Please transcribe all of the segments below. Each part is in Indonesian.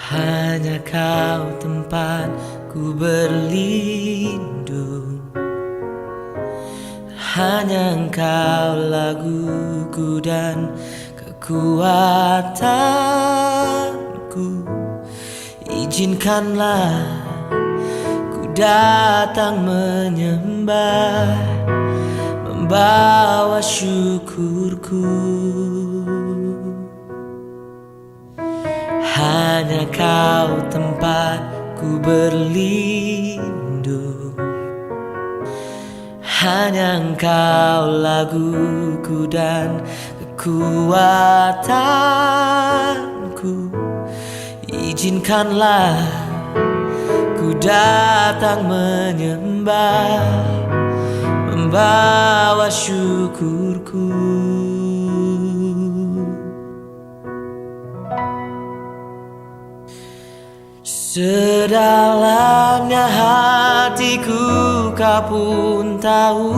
Hanya kau tempat ku berlindung, hanya engkau laguku dan kekuatanku. Izinkanlah ku datang menyembah, membawa syukurku. Hanya kau tempat ku berlindung, hanya engkau laguku dan kekuatanku. Izinkanlah ku datang menyembah, membawa syukurku. Sedalamnya hatiku kau pun tahu,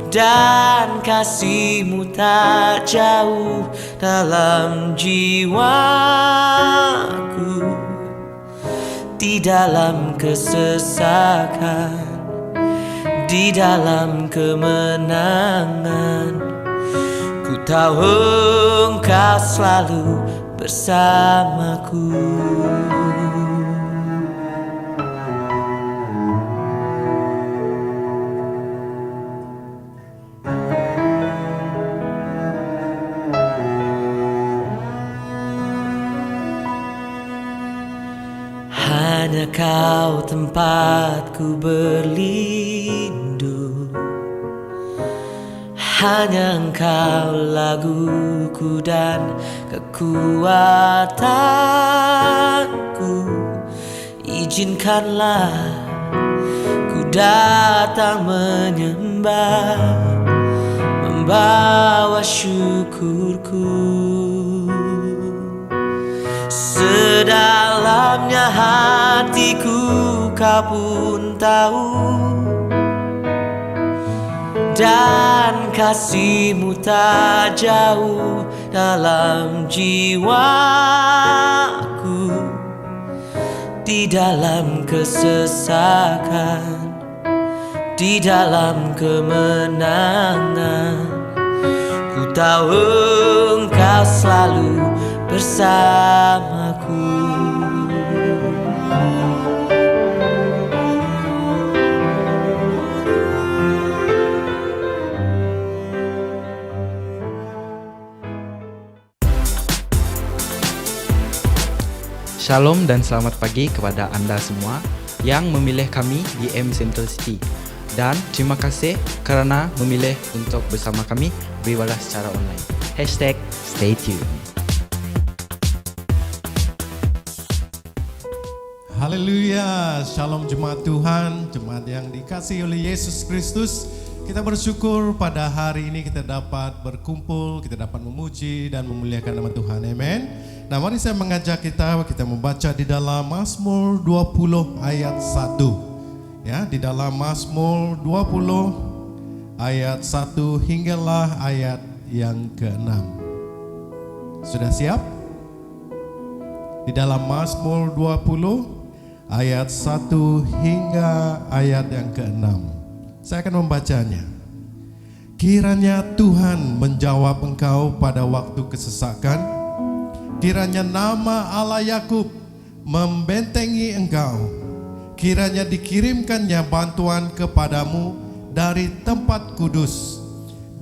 dan kasih-Mu tak jauh dalam jiwaku. Di dalam kesesakan, di dalam kemenangan, ku tahu Engkau selalu bersamaku. Hanya kau tempatku berlindung, hanya engkau laguku dan kekuatanku. Izinkanlah ku datang menyembah, membawa syukurku. Sedalamnya hatiku kau pun tahu, dan kasih-Mu tak jauh dalam jiwaku. Di dalam kesesakan, di dalam kemenangan, ku tahu Engkau selalu bersamaku. Shalom dan selamat pagi kepada Anda semua yang memilih kami di M Central City. Dan terima kasih kerana memilih untuk bersama kami beribadah secara online. #Stay tuned. Haleluya, shalom jemaat Tuhan, jemaat yang dikasihi oleh Yesus Kristus. Kita bersyukur pada hari ini kita dapat berkumpul, kita dapat memuji dan memuliakan nama Tuhan, amin. Nah, mari saya mengajak kita membaca di dalam Mazmur 20 ayat 1. Ya, di dalam Mazmur 20 ayat 1 hinggalah ayat yang ke-6. Sudah siap? Di dalam Mazmur 20 ayat 1 hingga ayat yang ke-6. Saya akan membacanya. Kiranya Tuhan menjawab engkau pada waktu kesesakan. Kiranya nama Allah Yakub membentengi engkau. Kiranya dikirimkannya bantuan kepadamu dari tempat kudus,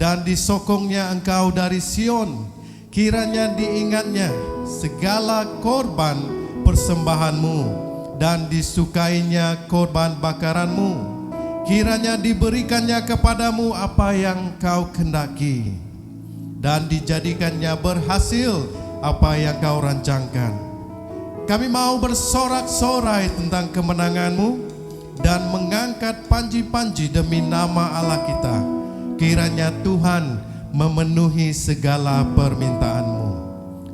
dan disokongnya engkau dari Sion. Kiranya diingatnya segala korban persembahanmu, dan disukainya korban bakaranmu. Kiranya diberikannya kepadamu apa yang kau kendaki, dan dijadikannya berhasil apa yang kau rancangkan. Kami mau bersorak-sorai tentang kemenanganmu dan mengangkat panji-panji demi nama Allah kita. Kiranya Tuhan memenuhi segala permintaanmu.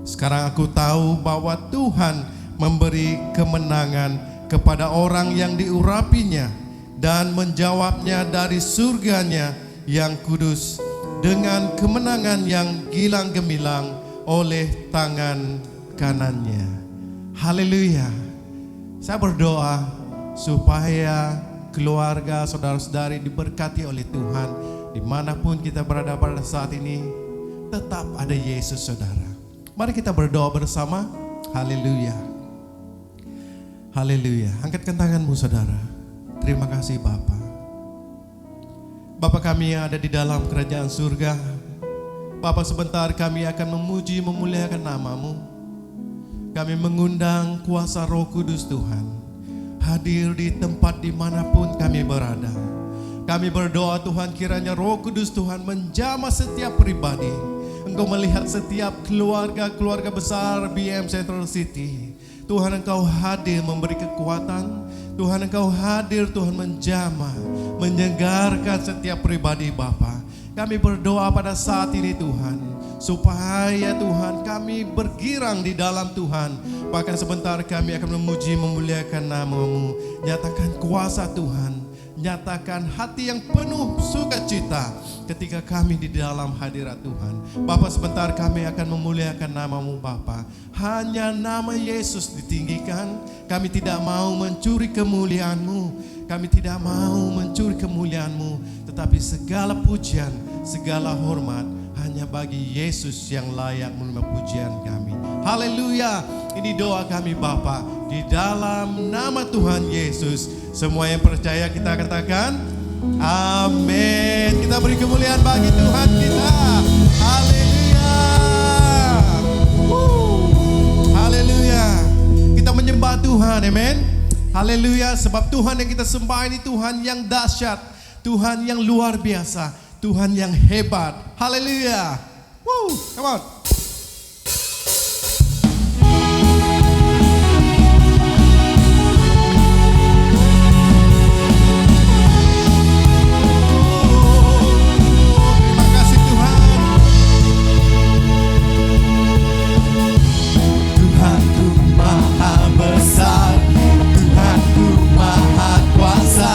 Sekarang aku tahu bahwa Tuhan memberi kemenangan kepada orang yang diurapinya dan menjawabnya dari surganya yang kudus dengan kemenangan yang gilang gemilang oleh tangan kanannya. Haleluya. Saya berdoa supaya keluarga, saudara-saudari diberkati oleh Tuhan. Dimanapun kita berada pada saat ini, tetap ada Yesus, saudara. Mari kita berdoa bersama. Haleluya. Haleluya. Angkatkan tanganmu, saudara. Terima kasih Bapa. Bapa kami yang ada di dalam kerajaan surga, Bapa, sebentar kami akan memuji memuliakan nama-Mu. Kami mengundang kuasa Roh Kudus Tuhan hadir di tempat dimanapun kami berada. Kami berdoa Tuhan, kiranya Roh Kudus Tuhan menjamah setiap pribadi. Engkau melihat setiap keluarga besar BM Central City. Tuhan, Engkau hadir memberi kekuatan. Tuhan, Engkau hadir, Tuhan, menjamah, menyegarkan setiap pribadi Bapa. Kami berdoa pada saat ini Tuhan, supaya Tuhan kami bergirang di dalam Tuhan. Bahkan sebentar kami akan memuji memuliakan nama-Mu. Nyatakan kuasa Tuhan, nyatakan hati yang penuh sukacita ketika kami di dalam hadirat Tuhan. Bapa, sebentar kami akan memuliakan nama-Mu Bapa. Hanya nama Yesus ditinggikan. Kami tidak mau mencuri kemuliaan-Mu. Kami tidak mau mencuri kemuliaan-Mu, tetapi segala pujian, segala hormat hanya bagi Yesus yang layak menerima pujian kami. Haleluya. Ini doa kami Bapa, di dalam nama Tuhan Yesus. Semua yang percaya kita katakan amin. Kita beri kemuliaan bagi Tuhan kita. Haleluya. Haleluya. Kita menyembah Tuhan, amin. Haleluya, sebab Tuhan yang kita sembah ini Tuhan yang dahsyat, Tuhan yang luar biasa, Tuhan yang hebat. Haleluya. Come on. Terima kasih Tuhan. Tuhanku maha besar, Tuhanku maha kuasa,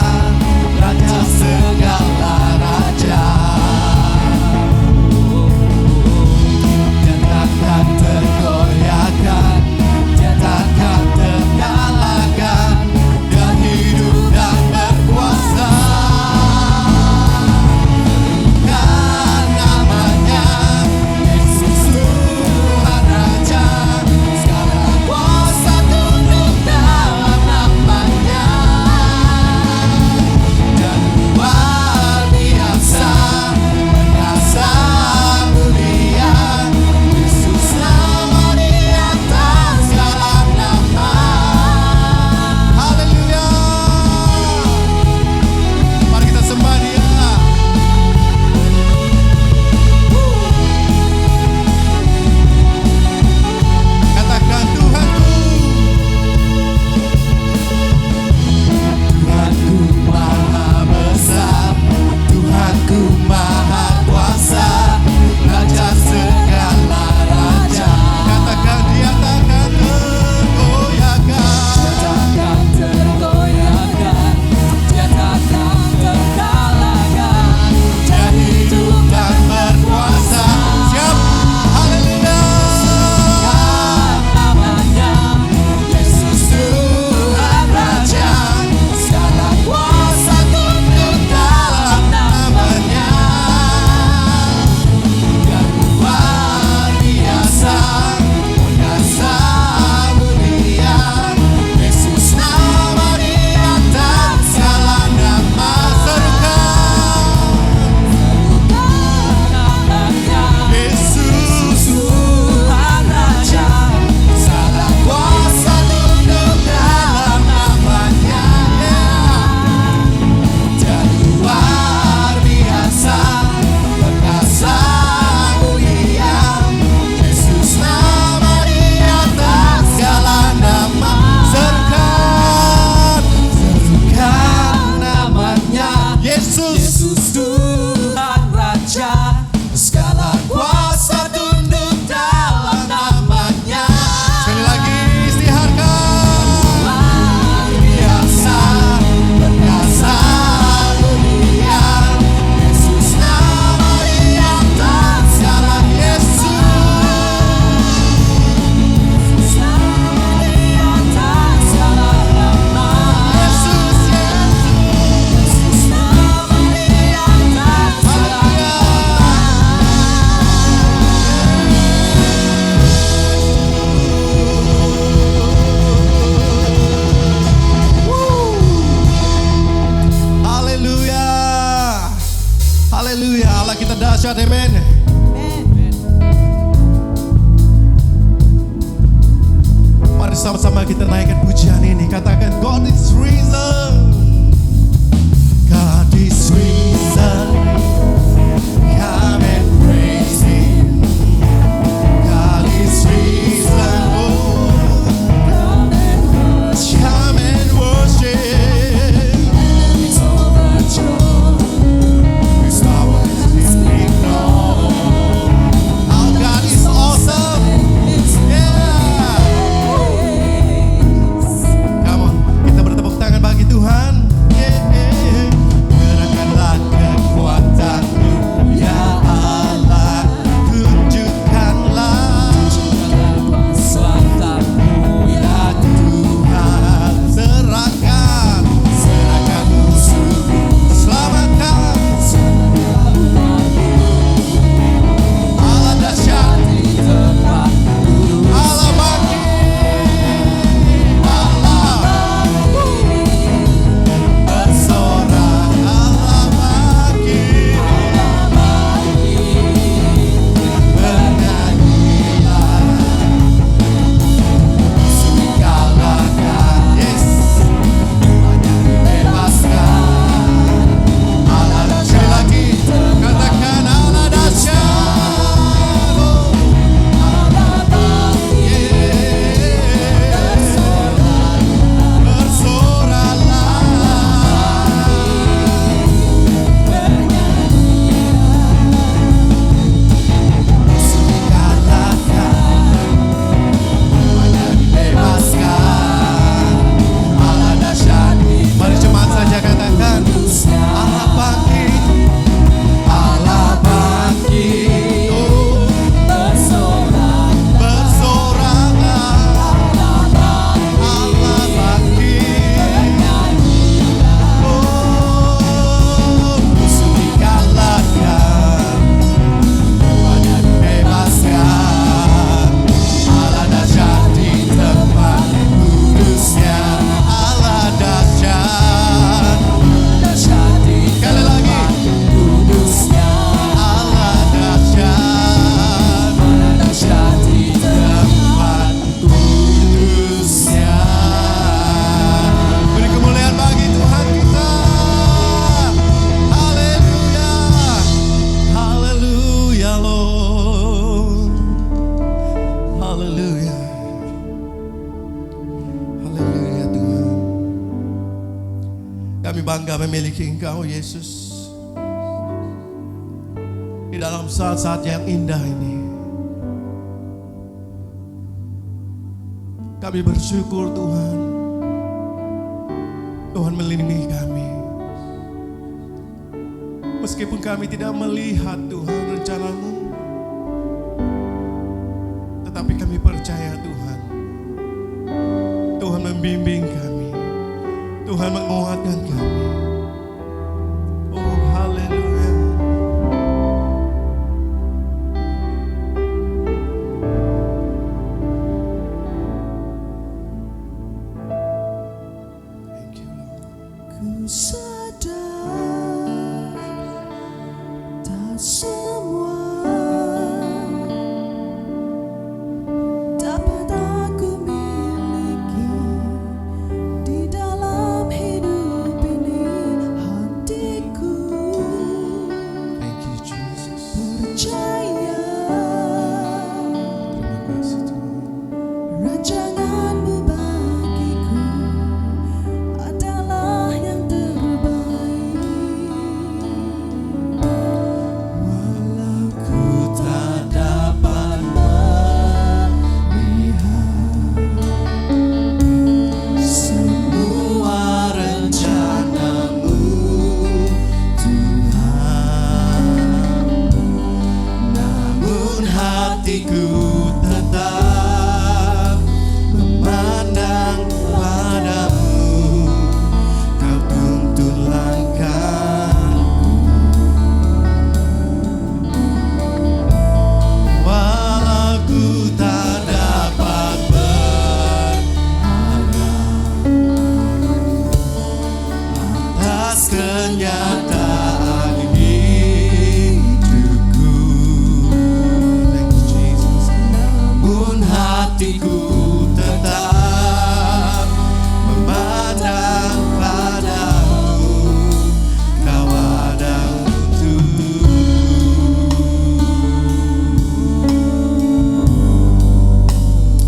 Raja segala raja. hebat, amen. Mari sama-sama kita naikkan pujian ini. Katakan God is risen. God is risen. Come and praise Him. God is risen. Oh, come and worship. It's overjoyed. His power is being known. Our God is awesome. Yeah. Come on, kita bertepuk tangan bagi Tuhan. Gerakkanlah kekuatan-Mu, ya Allah. Tunjukkanlah kuasa-Mu, ya Tuhan. Serahkan musuh-Mu, selamatkan. Allah dahsyat di tempat kudus. Allah bangkit. Allah bersorak. Allah bangkit. Bernyanyilah. Musuh kalahkan. Yes. Hanya dibebaskan. Allah sekali lagi. Katakan Allah dahsyat. Oh. Allah bangkit. Bersoraklah. Musuh kalahkan. Hanya dibebaskan. Allah dahsyat. Mari jemaat saja katakan Allah bangkit. Allah bangkit. Oh, bersoraklah. Allah bangkit. Oh, musuh dikalahkan. Hanya dibebaskan. Allah dahsyat di tempat kudusnya. Allah dahsyat. Sekali lagi. Allah dahsyat. Di tempat kudusnya. Beri kemuliaan bagi Tuhan kita. Haleluya. Haleluya Lord. Haleluya. Haleluya Tuhan. Kami bangga memiliki Engkau Yesus. Di dalam saat-saat yang indah ini, kami bersyukur Tuhan. Tuhan melindungi kami. Meskipun kami tidak melihat Tuhan rencana-Mu, tetapi kami percaya Tuhan. Tuhan membimbing kami. Tuhan menguatkan kami. Oh haleluya. Thank you Lord. Ku sadar tak semua dapat aku miliki di dalam hidup ini. hatiku tetap memandang padamu, Kau ada untukku.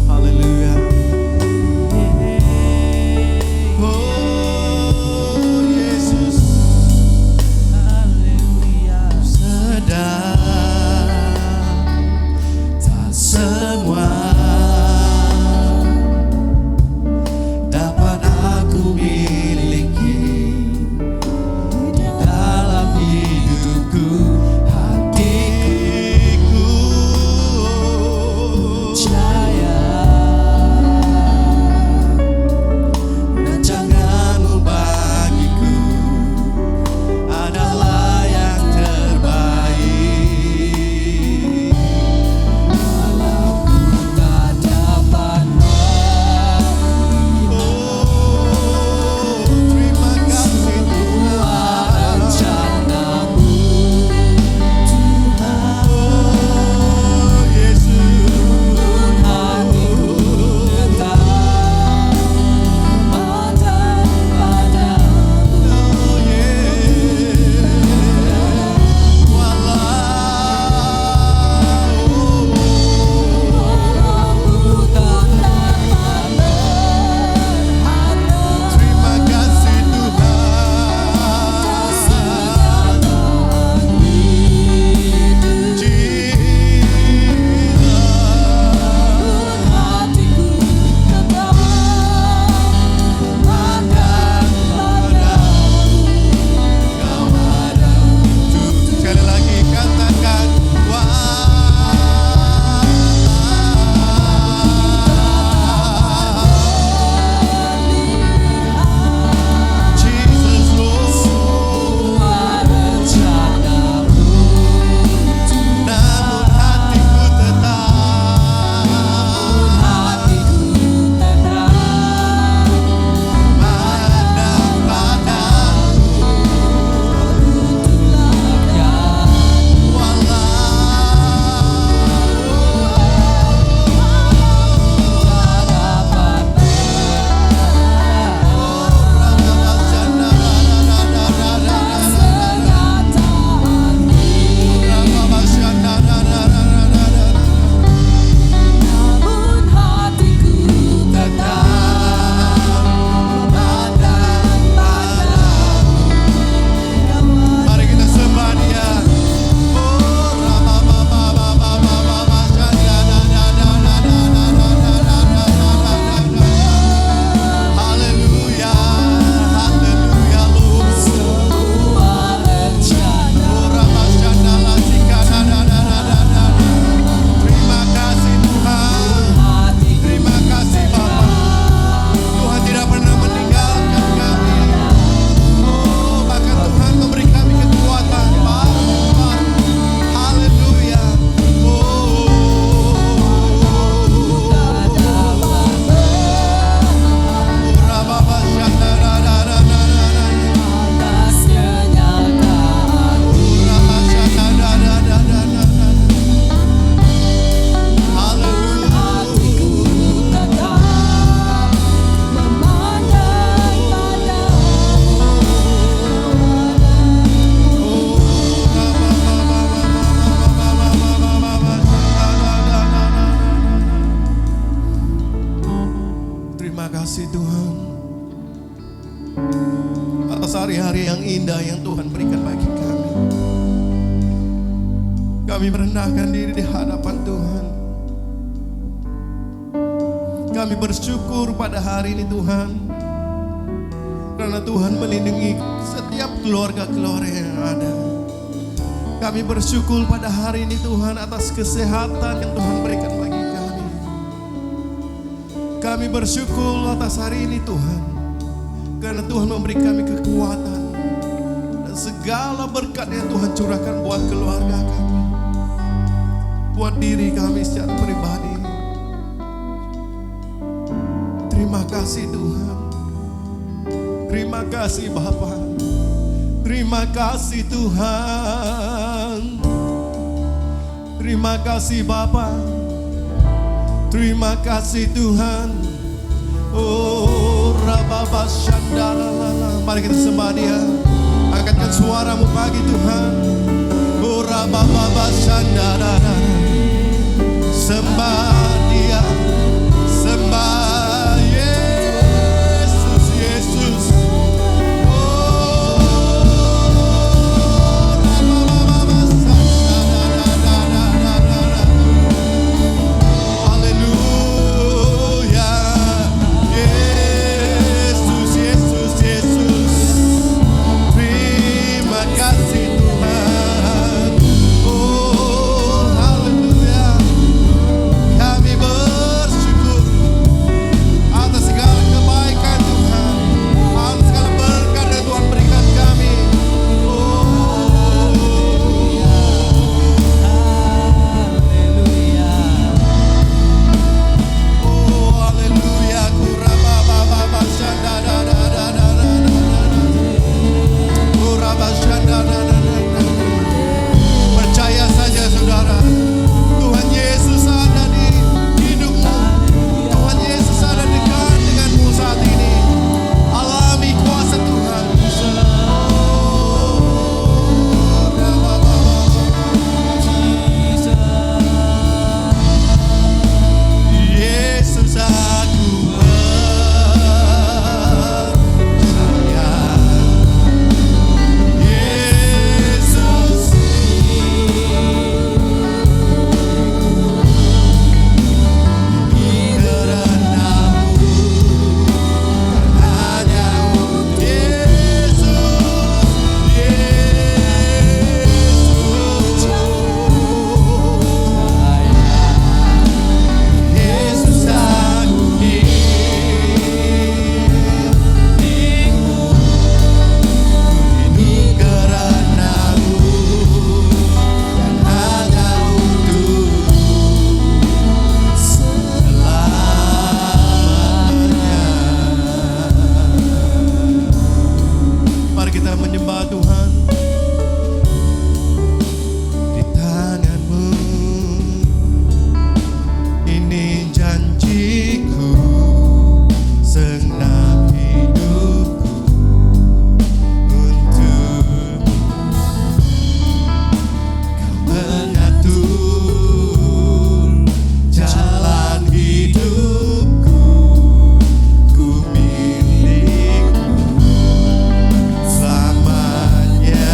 Haleluya. Oh Yesus, sedang tak semua dapat aku miliki di dalam hidupku. Hatiku percaya rancanganmu bagiku adalah yang terbaik. Walau ku tak dapat terima kasih Tuhan. Rencanamu Tuhan. Oh Yesus, hatiku tetap memandang padamu. Oh Yesus, walau ku tak dapat berharap. Terima kasih Tuhan. Sekali lagi katakan Jesus Lord. Namun hatiku tetap memandang padamu. Mari kita sembah Dia. Haleluya, haleluya Lord. Terima kasih Tuhan. Terima kasih Bapa. Tuhan tidak pernah meninggalkan kami. Oh, bahkan Tuhan memberi kami kekuatan baru. Haleluya. Terima kasih Tuhan atas hari-hari yang indah yang Tuhan berikan bagi kami. Kami merendahkan diri di hadapan Tuhan. Kami bersyukur pada hari ini Tuhan, karena Tuhan melindungi setiap keluarga-keluarga yang ada. Kami bersyukur pada hari ini Tuhan atas kesehatan yang Tuhan berikan bagi kami. Kami bersyukur atas hari ini Tuhan, karena Tuhan memberi kami kekuatan dan segala berkat yang Tuhan curahkan buat keluarga kami, buat diri kami secara pribadi. Terima kasih Tuhan. Terima kasih Bapa. Terima kasih Tuhan. Terima kasih Bapa. Terima kasih Tuhan. Oh, Rababa Shandalalala. Mari kita sembah Dia. Angkatkan suaramu pagi Tuhan. Oh, Rababa Shandalalala. Sembah Dia. Sembah Yesus, Yesus. Oh, Rababa Shandalalala. Haleluya. Yesus, Yesus, Yesus. Terima kasih Tuhan. Oh, haleluya. Kami bersyukur atas segala kebaikan Tuhan, atas segala berkat yang Tuhan berikan kami. Oh, haleluya. Kurababa Shandadadadadadadada. Kuraba Shandadadadadada. Percaya saja saudara, Tuhan Yesus ada di hidupmu. Tuhan Yesus ada dekat denganmu saat ini. Alami kuasa Tuhan. Yesus aku percaya. Yesus kerenamu hanya Yesus, Yesus aku hidup kerenamu dan hanya untuk selamanya. Mari kita menyembah Tuhan. Di tanganmu ini janjiku, senang hidupku untukmu. Kau mengatur jalan hidupku, ku milikmu selamanya.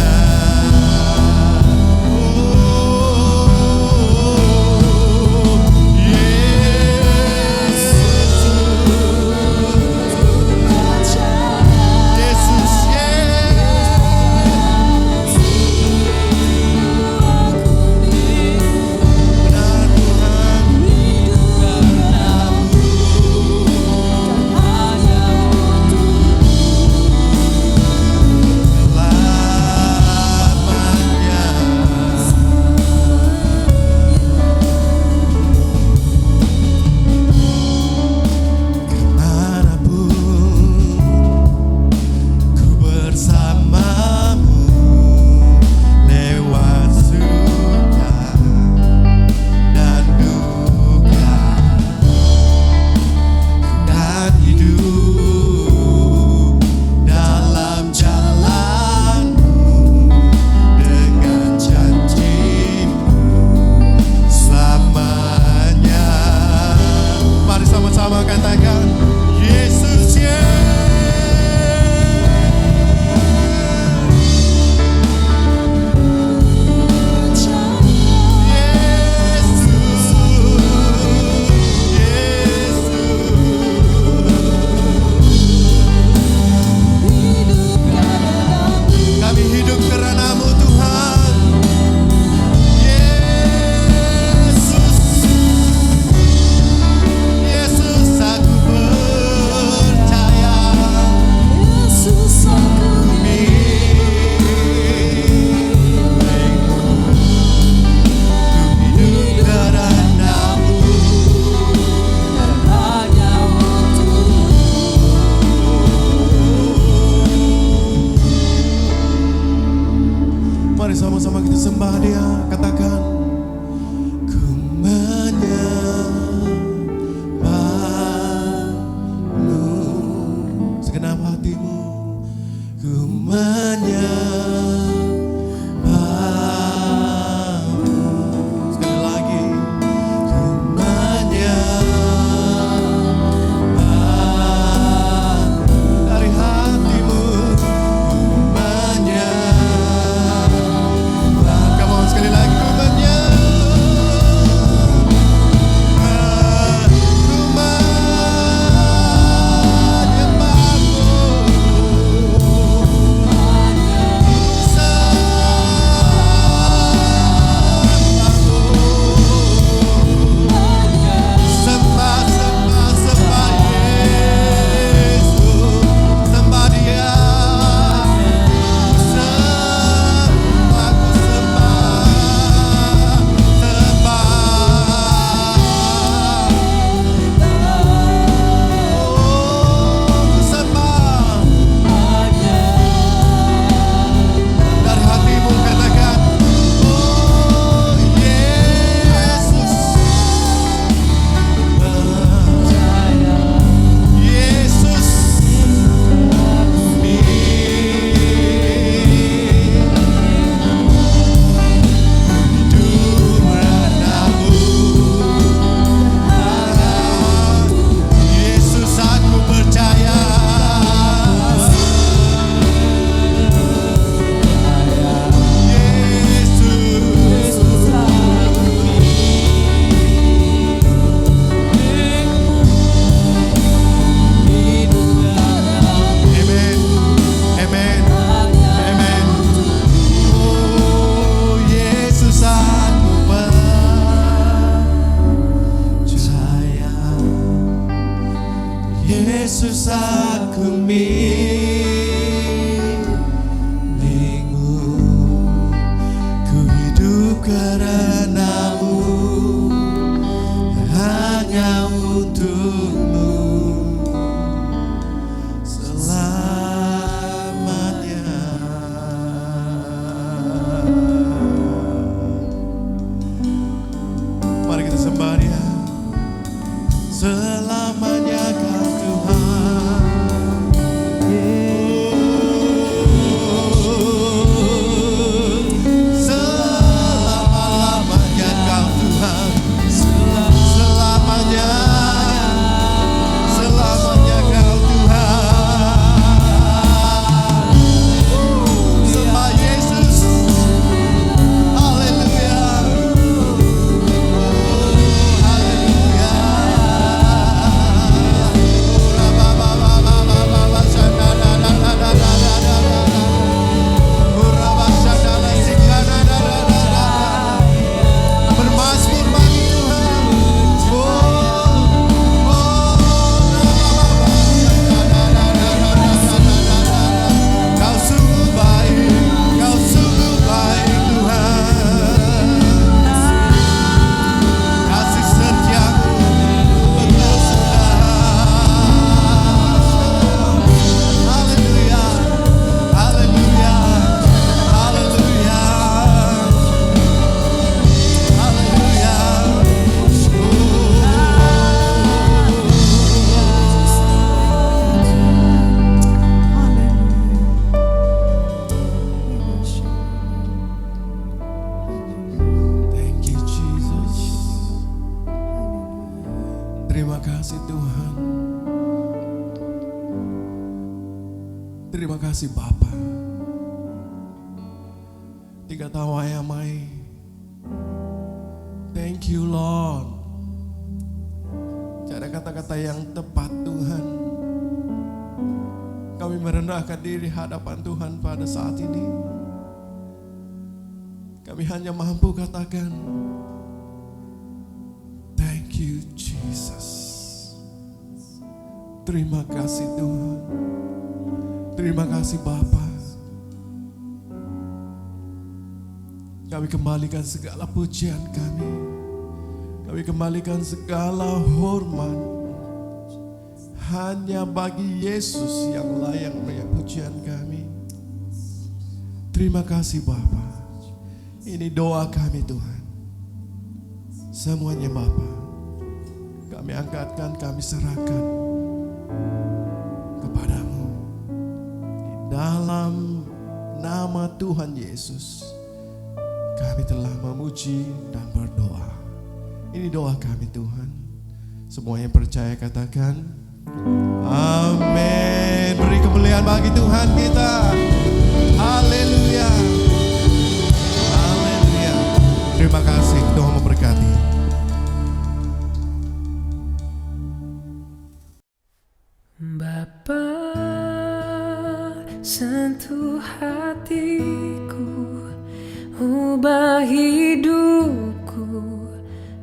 Aku Yesus aku milikmu, ku hidup karenamu, hanya untukmu selamanya. Mari kita sembah Dia. Selamanya Kau Tuhan, selama-lamanya Kau Tuhan, selamanya, selamanya Kau Tuhan. Sembah Yesus, haleluya, haleluya. Bermazmur bagi Tuhan. Kau sungguh baik, Kau sungguh baik Tuhan. Kasih setiamu berkesudahan. Haleluya, haleluya, haleluya, haleluya. Thank you Jesus. Terima kasih Tuhan. Terima kasih Bapa. Tiga tawa mai. Thank you Lord. Cara kata-kata yang tepat Tuhan. Kami merendahkan diri hadapan Tuhan pada saat ini. Kami hanya mampu katakan, thank you Jesus. Terima kasih Tuhan. Terima kasih Bapa. Kami kembalikan segala pujian kami. Kami kembalikan segala hormat hanya bagi Yesus yang layak menerima pujian kami. Terima kasih Bapa. Ini doa kami Tuhan. Semuanya Bapa, kami angkatkan, kami serahkan kepadamu. Di dalam nama Tuhan Yesus, kami telah memuji dan berdoa. Ini doa kami Tuhan. Semua yang percaya katakan, amin. Beri kemuliaan bagi Tuhan kita. Haleluya. Haleluya. Terima kasih, Tuhan memberkati. Bapa, sentuh hatiku, ubah hidupku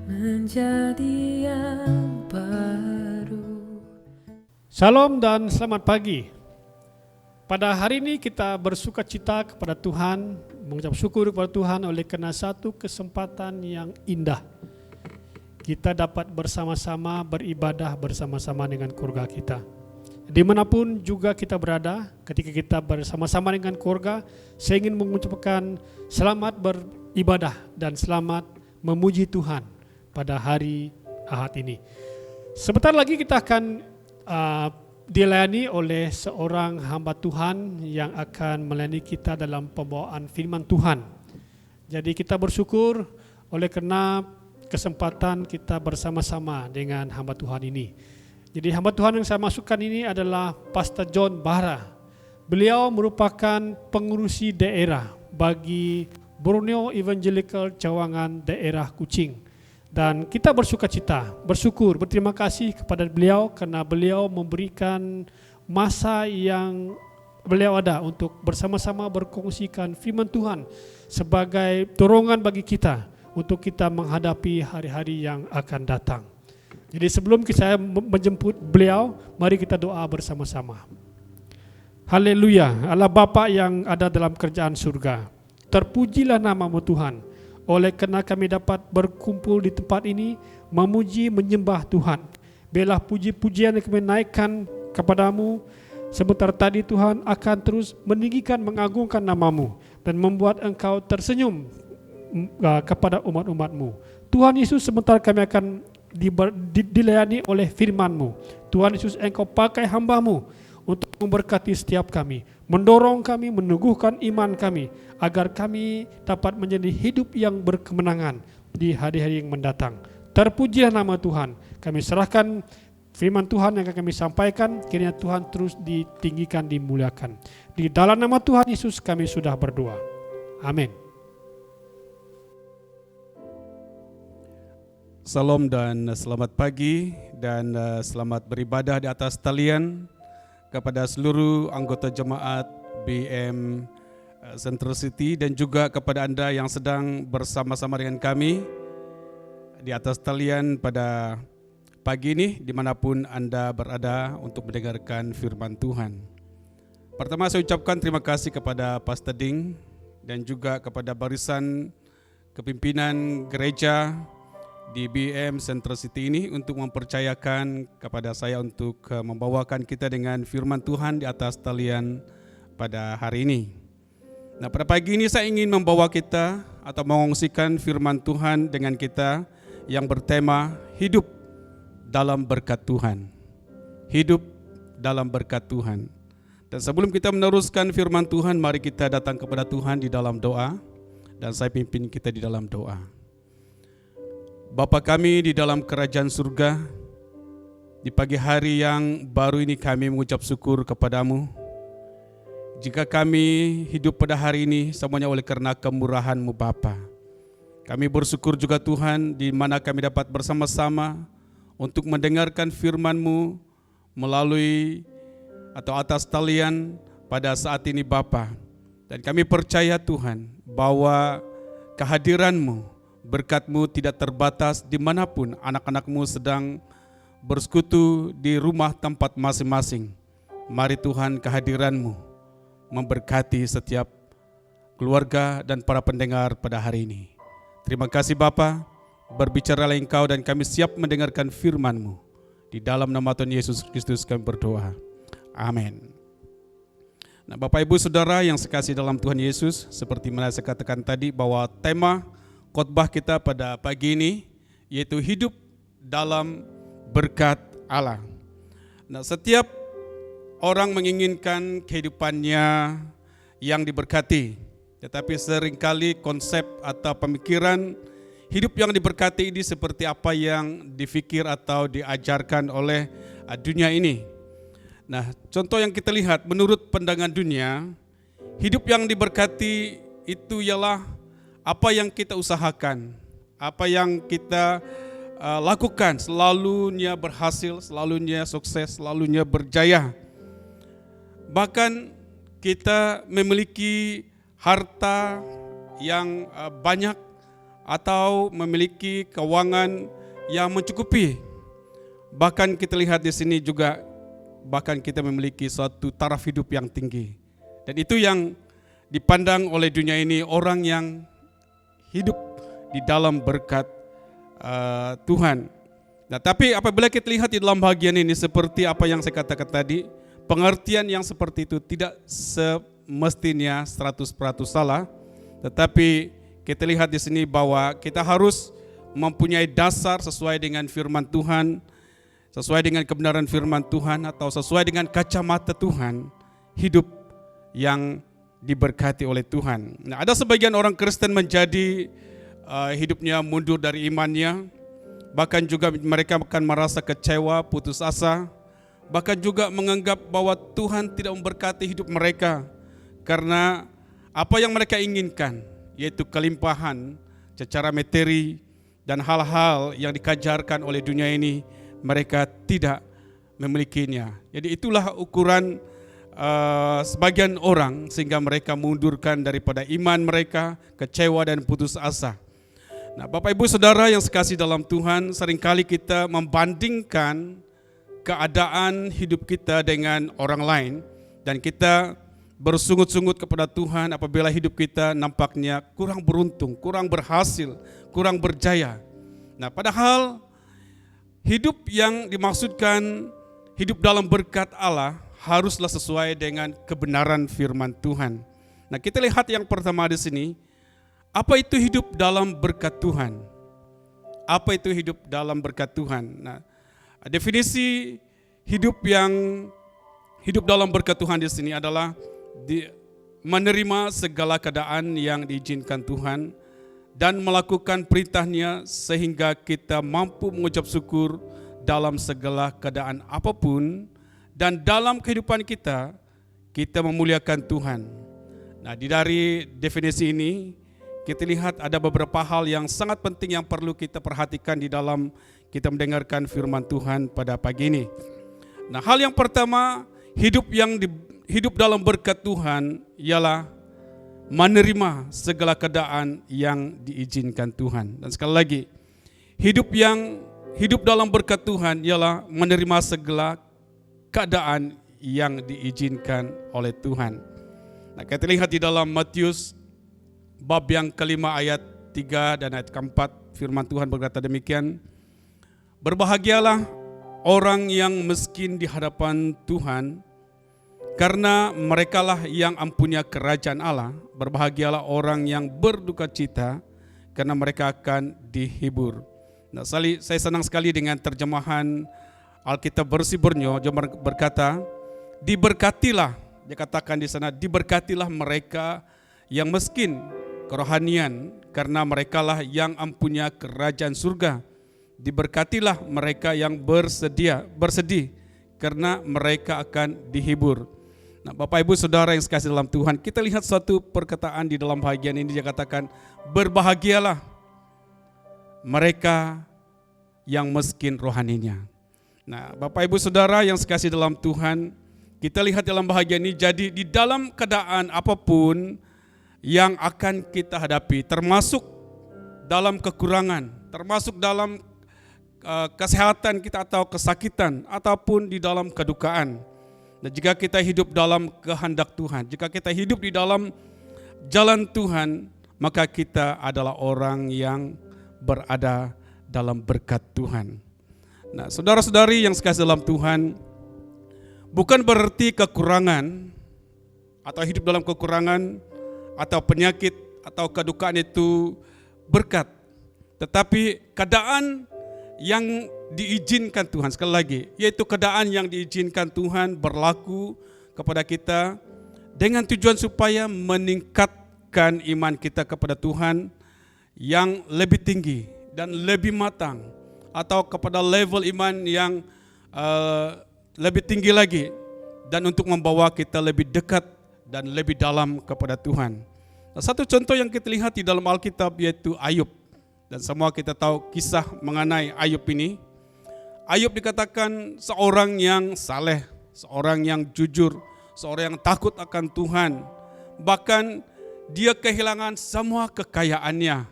menjadi yang baru. Shalom dan selamat pagi. Pada hari ini kita bersuka cita kepada Tuhan, mengucap syukur kepada Tuhan oleh karena satu kesempatan yang indah. Kita dapat bersama-sama beribadah bersama-sama dengan keluarga kita. Dimanapun juga kita berada, ketika kita bersama-sama dengan keluarga, saya ingin mengucapkan selamat beribadah dan selamat memuji Tuhan pada hari Ahad ini. Sebentar lagi kita akan dilayani oleh seorang hamba Tuhan yang akan melayani kita dalam pembawaan firman Tuhan. Jadi kita bersyukur oleh karena kesempatan kita bersama-sama dengan hamba Tuhan ini. Jadi hamba Tuhan yang saya masukkan ini adalah Pastor John Bahra. Beliau merupakan pengurusi daerah bagi Borneo Evangelical Cawangan daerah Kuching. Dan kita bersyukur, berterima kasih kepada beliau karena beliau memberikan masa yang beliau ada untuk bersama-sama berkongsikan firman Tuhan sebagai dorongan bagi kita untuk kita menghadapi hari-hari yang akan datang. Jadi sebelum saya menjemput beliau, mari kita doa bersama-sama. Haleluya, Allah Bapa yang ada dalam kerajaan surga, terpujilah nama-Mu Tuhan. Oleh kerana kami dapat berkumpul di tempat ini, memuji, menyembah Tuhan. Biarlah puji-pujian yang kami naikkan kepadamu sebentar tadi Tuhan akan terus meninggikan, mengagungkan nama-Mu dan membuat Engkau tersenyum kepada umat-umat-Mu. Tuhan Yesus, sebentar kami akan dilayani oleh firman-Mu. Tuhan Yesus, Engkau pakai hamba-Mu untuk memberkati setiap kami, mendorong kami, meneguhkan iman kami, agar kami dapat menjadi hidup yang berkemenangan di hari-hari yang mendatang. Terpujilah nama Tuhan. Kami serahkan firman Tuhan yang akan kami sampaikan, kiranya Tuhan terus ditinggikan, dimuliakan. Di dalam nama Tuhan Yesus kami sudah berdoa. Amin. Salam dan selamat pagi dan selamat beribadah di atas talian kepada seluruh anggota jemaat BM Central City dan juga kepada Anda yang sedang bersama-sama dengan kami di atas talian pada pagi ini dimanapun Anda berada untuk mendengarkan firman Tuhan. Pertama saya ucapkan terima kasih kepada Pastor Ding dan juga kepada barisan kepimpinan gereja di BM Central City ini untuk mempercayakan kepada saya untuk membawakan kita dengan firman Tuhan di atas talian pada hari ini. Nah, pada pagi ini saya ingin membawa kita atau mengongsikan firman Tuhan dengan kita yang bertema hidup dalam berkat Tuhan. Hidup dalam berkat Tuhan. Dan sebelum kita meneruskan firman Tuhan, mari kita datang kepada Tuhan di dalam doa dan saya pimpin kita di dalam doa. Bapa kami di dalam kerajaan surga, di pagi hari yang baru ini kami mengucap syukur kepadamu. Jika kami hidup pada hari ini semuanya oleh karena kemurahan-Mu Bapa. Kami bersyukur juga Tuhan di mana kami dapat bersama-sama untuk mendengarkan firman-Mu melalui atau atas talian pada saat ini Bapa. Dan kami percaya Tuhan bahwa kehadiran-Mu, berkat-Mu tidak terbatas dimanapun anak-anak-Mu sedang bersekutu di rumah tempat masing-masing. Mari Tuhan kehadiran-Mu memberkati setiap keluarga dan para pendengar pada hari ini. Terima kasih Bapa, berbicaralah Engkau dan kami siap mendengarkan firman-Mu. Di dalam nama Tuhan Yesus Kristus kami berdoa. Amin. Nah, Bapak Ibu Saudara yang sekasih dalam Tuhan Yesus, seperti mana saya katakan tadi bahwa tema khotbah kita pada pagi ini yaitu hidup dalam berkat Allah. Nah, setiap orang menginginkan kehidupannya yang diberkati, tetapi seringkali konsep atau pemikiran hidup yang diberkati ini seperti apa yang difikir atau diajarkan oleh dunia ini. Nah, contoh yang kita lihat menurut pandangan dunia, hidup yang diberkati itu ialah apa yang kita usahakan, apa yang kita lakukan, selalunya berhasil, selalunya sukses, selalunya berjaya. Bahkan kita memiliki harta yang banyak atau memiliki keuangan yang mencukupi. Bahkan kita lihat di sini juga, bahkan kita memiliki suatu taraf hidup yang tinggi. Dan itu yang dipandang oleh dunia ini orang yang hidup di dalam berkat Tuhan. Nah, tapi apabila kita lihat di dalam bagian ini seperti apa yang saya katakan tadi, pengertian yang seperti itu tidak semestinya 100% salah, tetapi kita lihat di sini bahwa kita harus mempunyai dasar sesuai dengan firman Tuhan, sesuai dengan kebenaran firman Tuhan atau sesuai dengan kacamata Tuhan, hidup yang diberkati oleh Tuhan. Nah, ada sebagian orang Kristen menjadi hidupnya mundur dari imannya, bahkan juga mereka akan merasa kecewa, putus asa, bahkan juga menganggap bahwa Tuhan tidak memberkati hidup mereka karena apa yang mereka inginkan, yaitu kelimpahan secara materi dan hal-hal yang dikajarkan oleh dunia ini, mereka tidak memilikinya. Jadi itulah ukuran sebagian orang sehingga mereka mundurkan daripada iman mereka, kecewa dan putus asa. Nah, Bapak Ibu Saudara yang sekasih dalam Tuhan, seringkali kita membandingkan keadaan hidup kita dengan orang lain dan kita bersungut-sungut kepada Tuhan apabila hidup kita nampaknya kurang beruntung, kurang berhasil, kurang berjaya. Nah, padahal hidup yang dimaksudkan hidup dalam berkat Allah haruslah sesuai dengan kebenaran firman Tuhan. Nah, kita lihat yang pertama di sini, apa itu hidup dalam berkat Tuhan? Apa itu hidup dalam berkat Tuhan? Nah, definisi hidup dalam berkat Tuhan di sini adalah menerima segala keadaan yang diizinkan Tuhan dan melakukan perintahnya sehingga kita mampu mengucap syukur dalam segala keadaan apapun, dan dalam kehidupan kita memuliakan Tuhan. Nah, dari definisi ini kita lihat ada beberapa hal yang sangat penting yang perlu kita perhatikan di dalam kita mendengarkan firman Tuhan pada pagi ini. Nah, hal yang pertama, hidup dalam berkat Tuhan ialah menerima segala keadaan yang diizinkan Tuhan. Dan sekali lagi, hidup dalam berkat Tuhan ialah menerima segala keadaan yang diizinkan oleh Tuhan. Nah, kita lihat di dalam Matius bab yang kelima ayat 3 dan ayat keempat, firman Tuhan berkata demikian, berbahagialah orang yang miskin di hadapan Tuhan, karena merekalah yang ampunya kerajaan Allah. Berbahagialah orang yang berduka cita, karena mereka akan dihibur. Nah, saya senang sekali dengan terjemahan Alkitab Bersih Borneo, dia berkata, diberkatilah, dia katakan di sana, diberkatilah mereka yang miskin kerohanian, karena merekalah yang ampunya kerajaan surga. Diberkatilah mereka yang bersedih, karena mereka akan dihibur. Nah, Bapak Ibu Saudara yang sekasih dalam Tuhan, kita lihat suatu perkataan di dalam bagian ini, dia katakan, berbahagialah mereka yang miskin rohaninya. Nah, Bapak Ibu Saudara yang sekasih dalam Tuhan, kita lihat dalam bahagian ini, jadi di dalam keadaan apapun yang akan kita hadapi, termasuk dalam kekurangan, termasuk dalam kesehatan kita atau kesakitan, ataupun di dalam kedukaan. Dan jika kita hidup dalam kehendak Tuhan, jika kita hidup di dalam jalan Tuhan, maka kita adalah orang yang berada dalam berkat Tuhan. Nah, saudara-saudari yang sekasih dalam Tuhan, bukan berarti kekurangan atau hidup dalam kekurangan atau penyakit atau kedukaan itu berkat. Tetapi keadaan yang diizinkan Tuhan, sekali lagi, yaitu keadaan yang diizinkan Tuhan berlaku kepada kita dengan tujuan supaya meningkatkan iman kita kepada Tuhan yang lebih tinggi dan lebih matang, atau kepada level iman yang lebih tinggi lagi, dan untuk membawa kita lebih dekat dan lebih dalam kepada Tuhan. Nah, satu contoh yang kita lihat di dalam Alkitab yaitu Ayub. Dan semua kita tahu kisah mengenai Ayub ini. Ayub dikatakan seorang yang saleh, seorang yang jujur, seorang yang takut akan Tuhan. Bahkan dia kehilangan semua kekayaannya,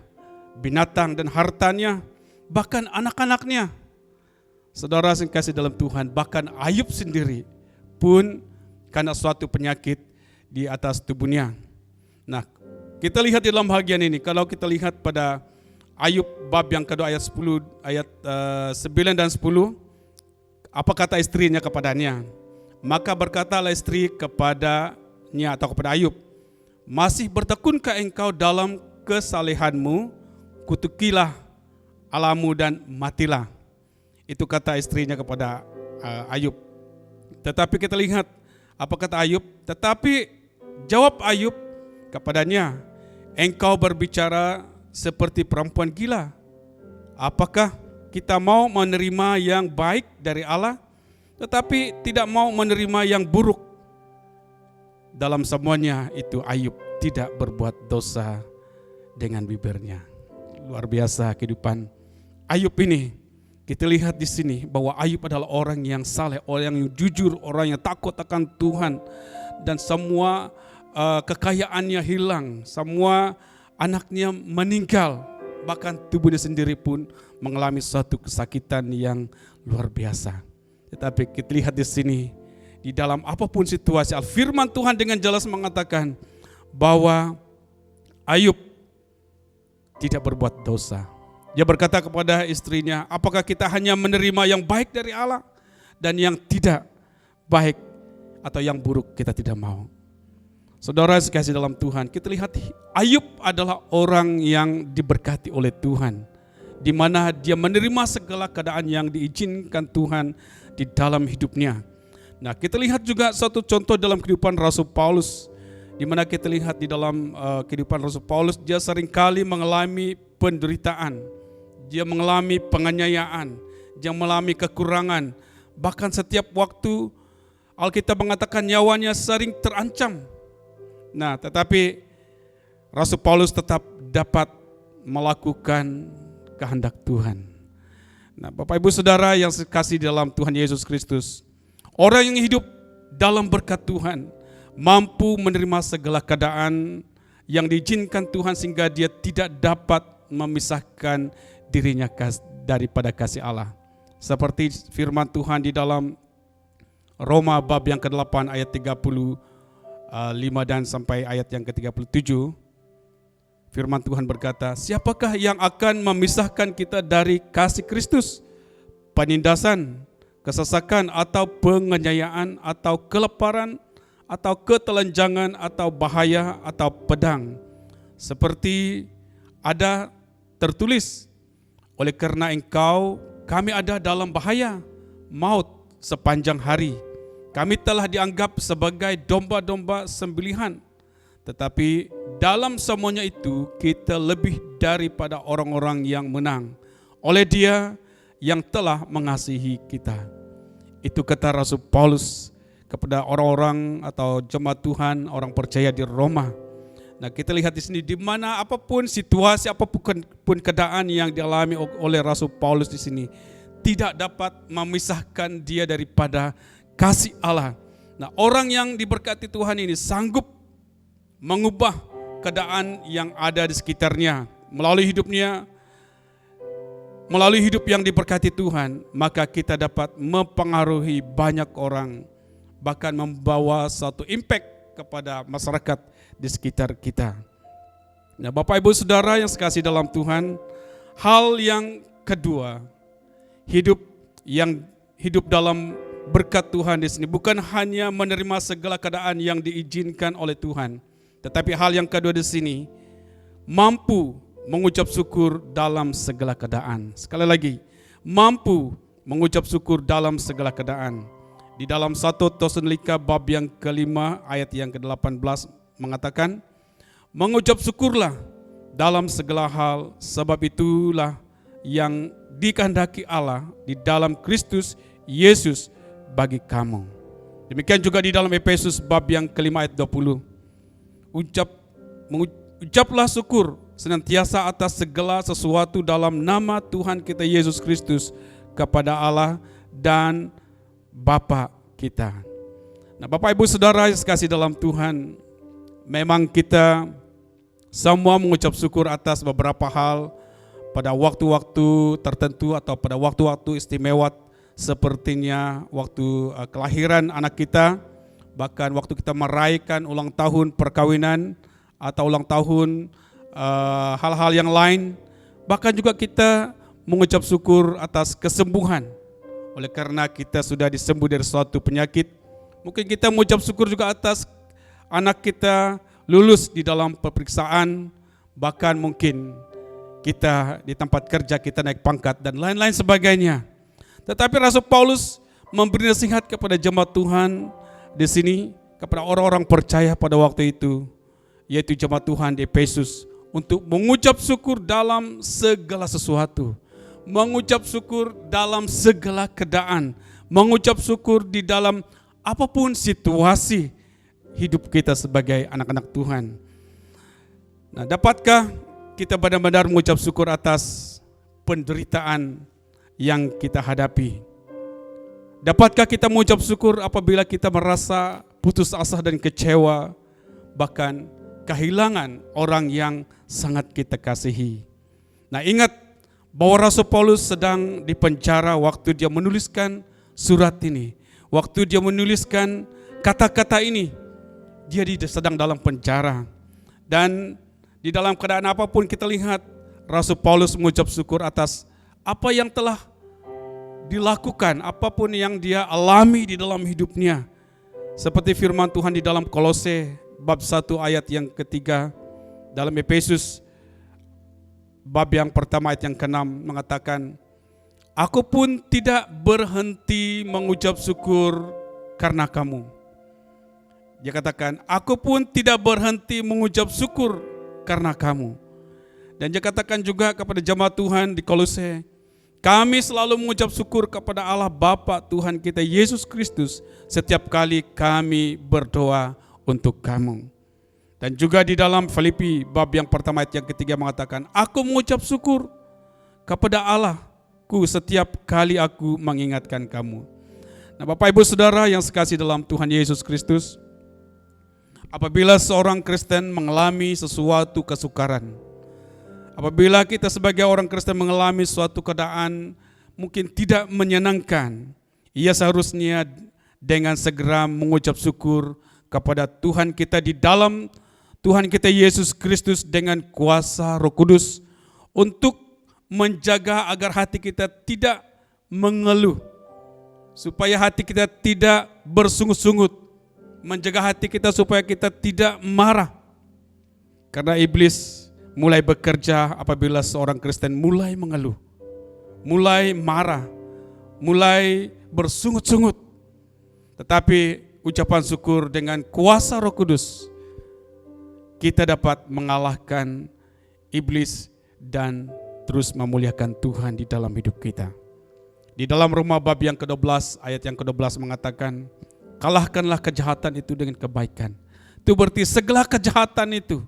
binatang dan hartanya, bahkan anak-anaknya. Saudara yang kasih dalam Tuhan, bahkan Ayub sendiri pun karena suatu penyakit di atas tubuhnya. Nah, kita lihat di dalam bagian ini, kalau kita lihat pada Ayub bab yang kedua ayat 10, ayat 9 dan 10, apa kata istrinya kepadanya? Maka berkatalah istri kepadanya atau kepada Ayub, masih bertekunkah engkau dalam kesalehanmu? Kutukilah Allahmu dan matilah. Itu kata istrinya kepada Ayub. Tetapi kita lihat apa kata Ayub? Tetapi jawab Ayub kepadanya, engkau berbicara seperti perempuan gila. Apakah kita mau menerima yang baik dari Allah, tetapi tidak mau menerima yang buruk? Dalam semuanya itu Ayub tidak berbuat dosa dengan bibirnya. Luar biasa kehidupan Ayub ini. Kita lihat di sini bahwa Ayub adalah orang yang saleh, orang yang jujur, orang yang takut akan Tuhan, dan semua kekayaannya hilang, semua anaknya meninggal, bahkan tubuhnya sendiri pun mengalami suatu kesakitan yang luar biasa. Tetapi kita lihat di sini, di dalam apapun situasi, firman Tuhan dengan jelas mengatakan bahwa Ayub tidak berbuat dosa. Dia berkata kepada istrinya, apakah kita hanya menerima yang baik dari Allah dan yang tidak baik atau yang buruk kita tidak mau. Saudara sekasih dalam Tuhan, kita lihat Ayub adalah orang yang diberkati oleh Tuhan, di mana dia menerima segala keadaan yang diizinkan Tuhan di dalam hidupnya. Nah, kita lihat juga satu contoh dalam kehidupan Rasul Paulus, di mana kita lihat di dalam kehidupan Rasul Paulus, dia seringkali mengalami penderitaan, dia mengalami penganiayaan, dia mengalami kekurangan, bahkan setiap waktu Alkitab mengatakan nyawanya sering terancam. Nah, tetapi Rasul Paulus tetap dapat melakukan kehendak Tuhan. Nah, Bapak Ibu Saudara yang kasih dalam Tuhan Yesus Kristus, orang yang hidup dalam berkat Tuhan mampu menerima segala keadaan yang diizinkan Tuhan sehingga dia tidak dapat memisahkan dirinya daripada kasih Allah. Seperti firman Tuhan di dalam Roma bab yang ke-8 ayat 35 dan sampai ayat yang ke-37. Firman Tuhan berkata, siapakah yang akan memisahkan kita dari kasih Kristus? Penindasan, kesesakan atau penganiayaan atau kelaparan atau ketelanjangan atau bahaya atau pedang. Seperti ada tertulis, oleh karena engkau kami ada dalam bahaya maut sepanjang hari. Kami telah dianggap sebagai domba-domba sembelihan. Tetapi dalam semuanya itu kita lebih daripada orang-orang yang menang oleh Dia yang telah mengasihi kita. Itu kata Rasul Paulus kepada orang-orang atau jemaat Tuhan, orang percaya di Roma. Nah, kita lihat di sini di mana apapun situasi, apapun keadaan yang dialami oleh Rasul Paulus di sini tidak dapat memisahkan dia daripada kasih Allah. Nah, orang yang diberkati Tuhan ini sanggup mengubah keadaan yang ada di sekitarnya melalui hidupnya, melalui hidup yang diberkati Tuhan, maka kita dapat mempengaruhi banyak orang, bahkan membawa satu impact kepada masyarakat di sekitar kita. Nah, Bapak Ibu Saudara yang sekasih dalam Tuhan, hal yang kedua, hidup dalam berkat Tuhan di sini bukan hanya menerima segala keadaan yang diizinkan oleh Tuhan, tetapi hal yang kedua di sini mampu mengucap syukur dalam segala keadaan. Sekali lagi, mampu mengucap syukur dalam segala keadaan. Di dalam 1 Tesalonika bab yang ke-5 ayat yang ke-18 mengatakan, mengucap syukurlah dalam segala hal, sebab itulah yang dikehendaki Allah di dalam Kristus Yesus bagi kamu. Demikian juga di dalam Efesus bab yang ke-5 ayat 20. Ucaplah syukur senantiasa atas segala sesuatu dalam nama Tuhan kita Yesus Kristus kepada Allah dan Bapa kita. Nah, Bapak Ibu Saudara yang sekasih dalam Tuhan, memang kita semua mengucap syukur atas beberapa hal pada waktu-waktu tertentu atau pada waktu-waktu istimewa, sepertinya waktu kelahiran anak kita, bahkan waktu kita merayakan ulang tahun perkawinan atau ulang tahun hal-hal yang lain, bahkan juga kita mengucap syukur atas kesembuhan. Oleh karena kita sudah disembuh dari suatu penyakit, mungkin kita mengucap syukur juga atas anak kita lulus di dalam pemeriksaan, bahkan mungkin kita di tempat kerja kita naik pangkat dan lain-lain sebagainya. Tetapi Rasul Paulus memberi nasihat kepada jemaat Tuhan di sini, kepada orang-orang percaya pada waktu itu, yaitu jemaat Tuhan di Efesus, untuk mengucap syukur dalam segala sesuatu, mengucap syukur dalam segala keadaan, mengucap syukur di dalam apapun situasi hidup kita sebagai anak-anak Tuhan. Nah, dapatkah kita benar-benar mengucap syukur atas penderitaan yang kita hadapi? Dapatkah kita mengucap syukur apabila kita merasa putus asa dan kecewa, bahkan kehilangan orang yang sangat kita kasihi? Nah, ingat bahwa Rasul Paulus sedang di penjara waktu dia menuliskan surat ini. Waktu dia menuliskan kata-kata ini, dia sedang dalam penjara. Dan di dalam keadaan apapun kita lihat Rasul Paulus mengucap syukur atas apa yang telah dilakukan, apapun yang dia alami di dalam hidupnya. Seperti firman Tuhan di dalam Kolose bab 1 ayat yang ketiga, dalam Efesus bab yang pertama ayat yang ke-6 mengatakan, aku pun tidak berhenti mengucap syukur karena kamu. Dia katakan, aku pun tidak berhenti mengucap syukur karena kamu. Dan dia katakan juga kepada jemaat Tuhan di Kolose, kami selalu mengucap syukur kepada Allah Bapa Tuhan kita Yesus Kristus setiap kali kami berdoa untuk kamu. Dan juga di dalam Filipi bab yang pertama ayat yang ketiga mengatakan, aku mengucap syukur kepada Allahku setiap kali aku mengingatkan kamu. Nah, Bapak Ibu Saudara yang sekasih dalam Tuhan Yesus Kristus, apabila seorang Kristen mengalami sesuatu kesukaran, apabila kita sebagai orang Kristen mengalami suatu keadaan mungkin tidak menyenangkan, ia seharusnya dengan segera mengucap syukur kepada Tuhan kita di dalam Tuhan kita Yesus Kristus dengan kuasa Roh Kudus untuk menjaga agar hati kita tidak mengeluh, supaya hati kita tidak bersungut-sungut, menjaga hati kita supaya kita tidak marah. Karena iblis mulai bekerja apabila seorang Kristen mulai mengeluh, mulai marah, mulai bersungut-sungut. Tetapi ucapan syukur dengan kuasa Roh Kudus, kita dapat mengalahkan iblis dan terus memuliakan Tuhan di dalam hidup kita. Di dalam Roma bab yang ke-12 ayat yang ke-12 mengatakan, kalahkanlah kejahatan itu dengan kebaikan. Itu berarti segala kejahatan itu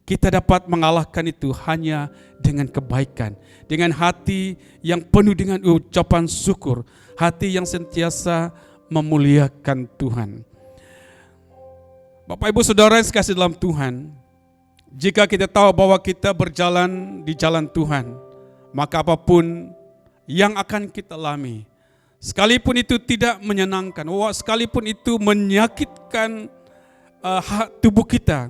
kita dapat mengalahkan itu hanya dengan kebaikan, dengan hati yang penuh dengan ucapan syukur, hati yang sentiasa memuliakan Tuhan. Bapak Ibu Saudara yang sekasih dalam Tuhan, jika kita tahu bahwa kita berjalan di jalan Tuhan, maka apapun yang akan kita alami, sekalipun itu tidak menyenangkan, sekalipun itu menyakitkan tubuh kita,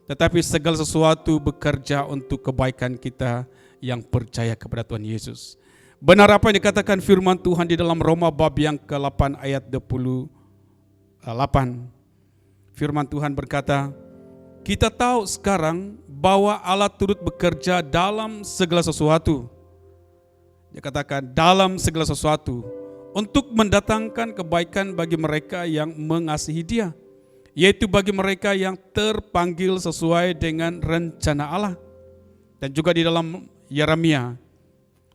tetapi segala sesuatu bekerja untuk kebaikan kita yang percaya kepada Tuhan Yesus. Benar apa yang dikatakan firman Tuhan di dalam Roma bab yang ke-8 ayat 28. Firman Tuhan berkata, kita tahu sekarang bahwa Allah turut bekerja dalam segala sesuatu. Dia katakan dalam segala sesuatu untuk mendatangkan kebaikan bagi mereka yang mengasihi Dia, yaitu bagi mereka yang terpanggil sesuai dengan rencana Allah. Dan juga di dalam Yeremia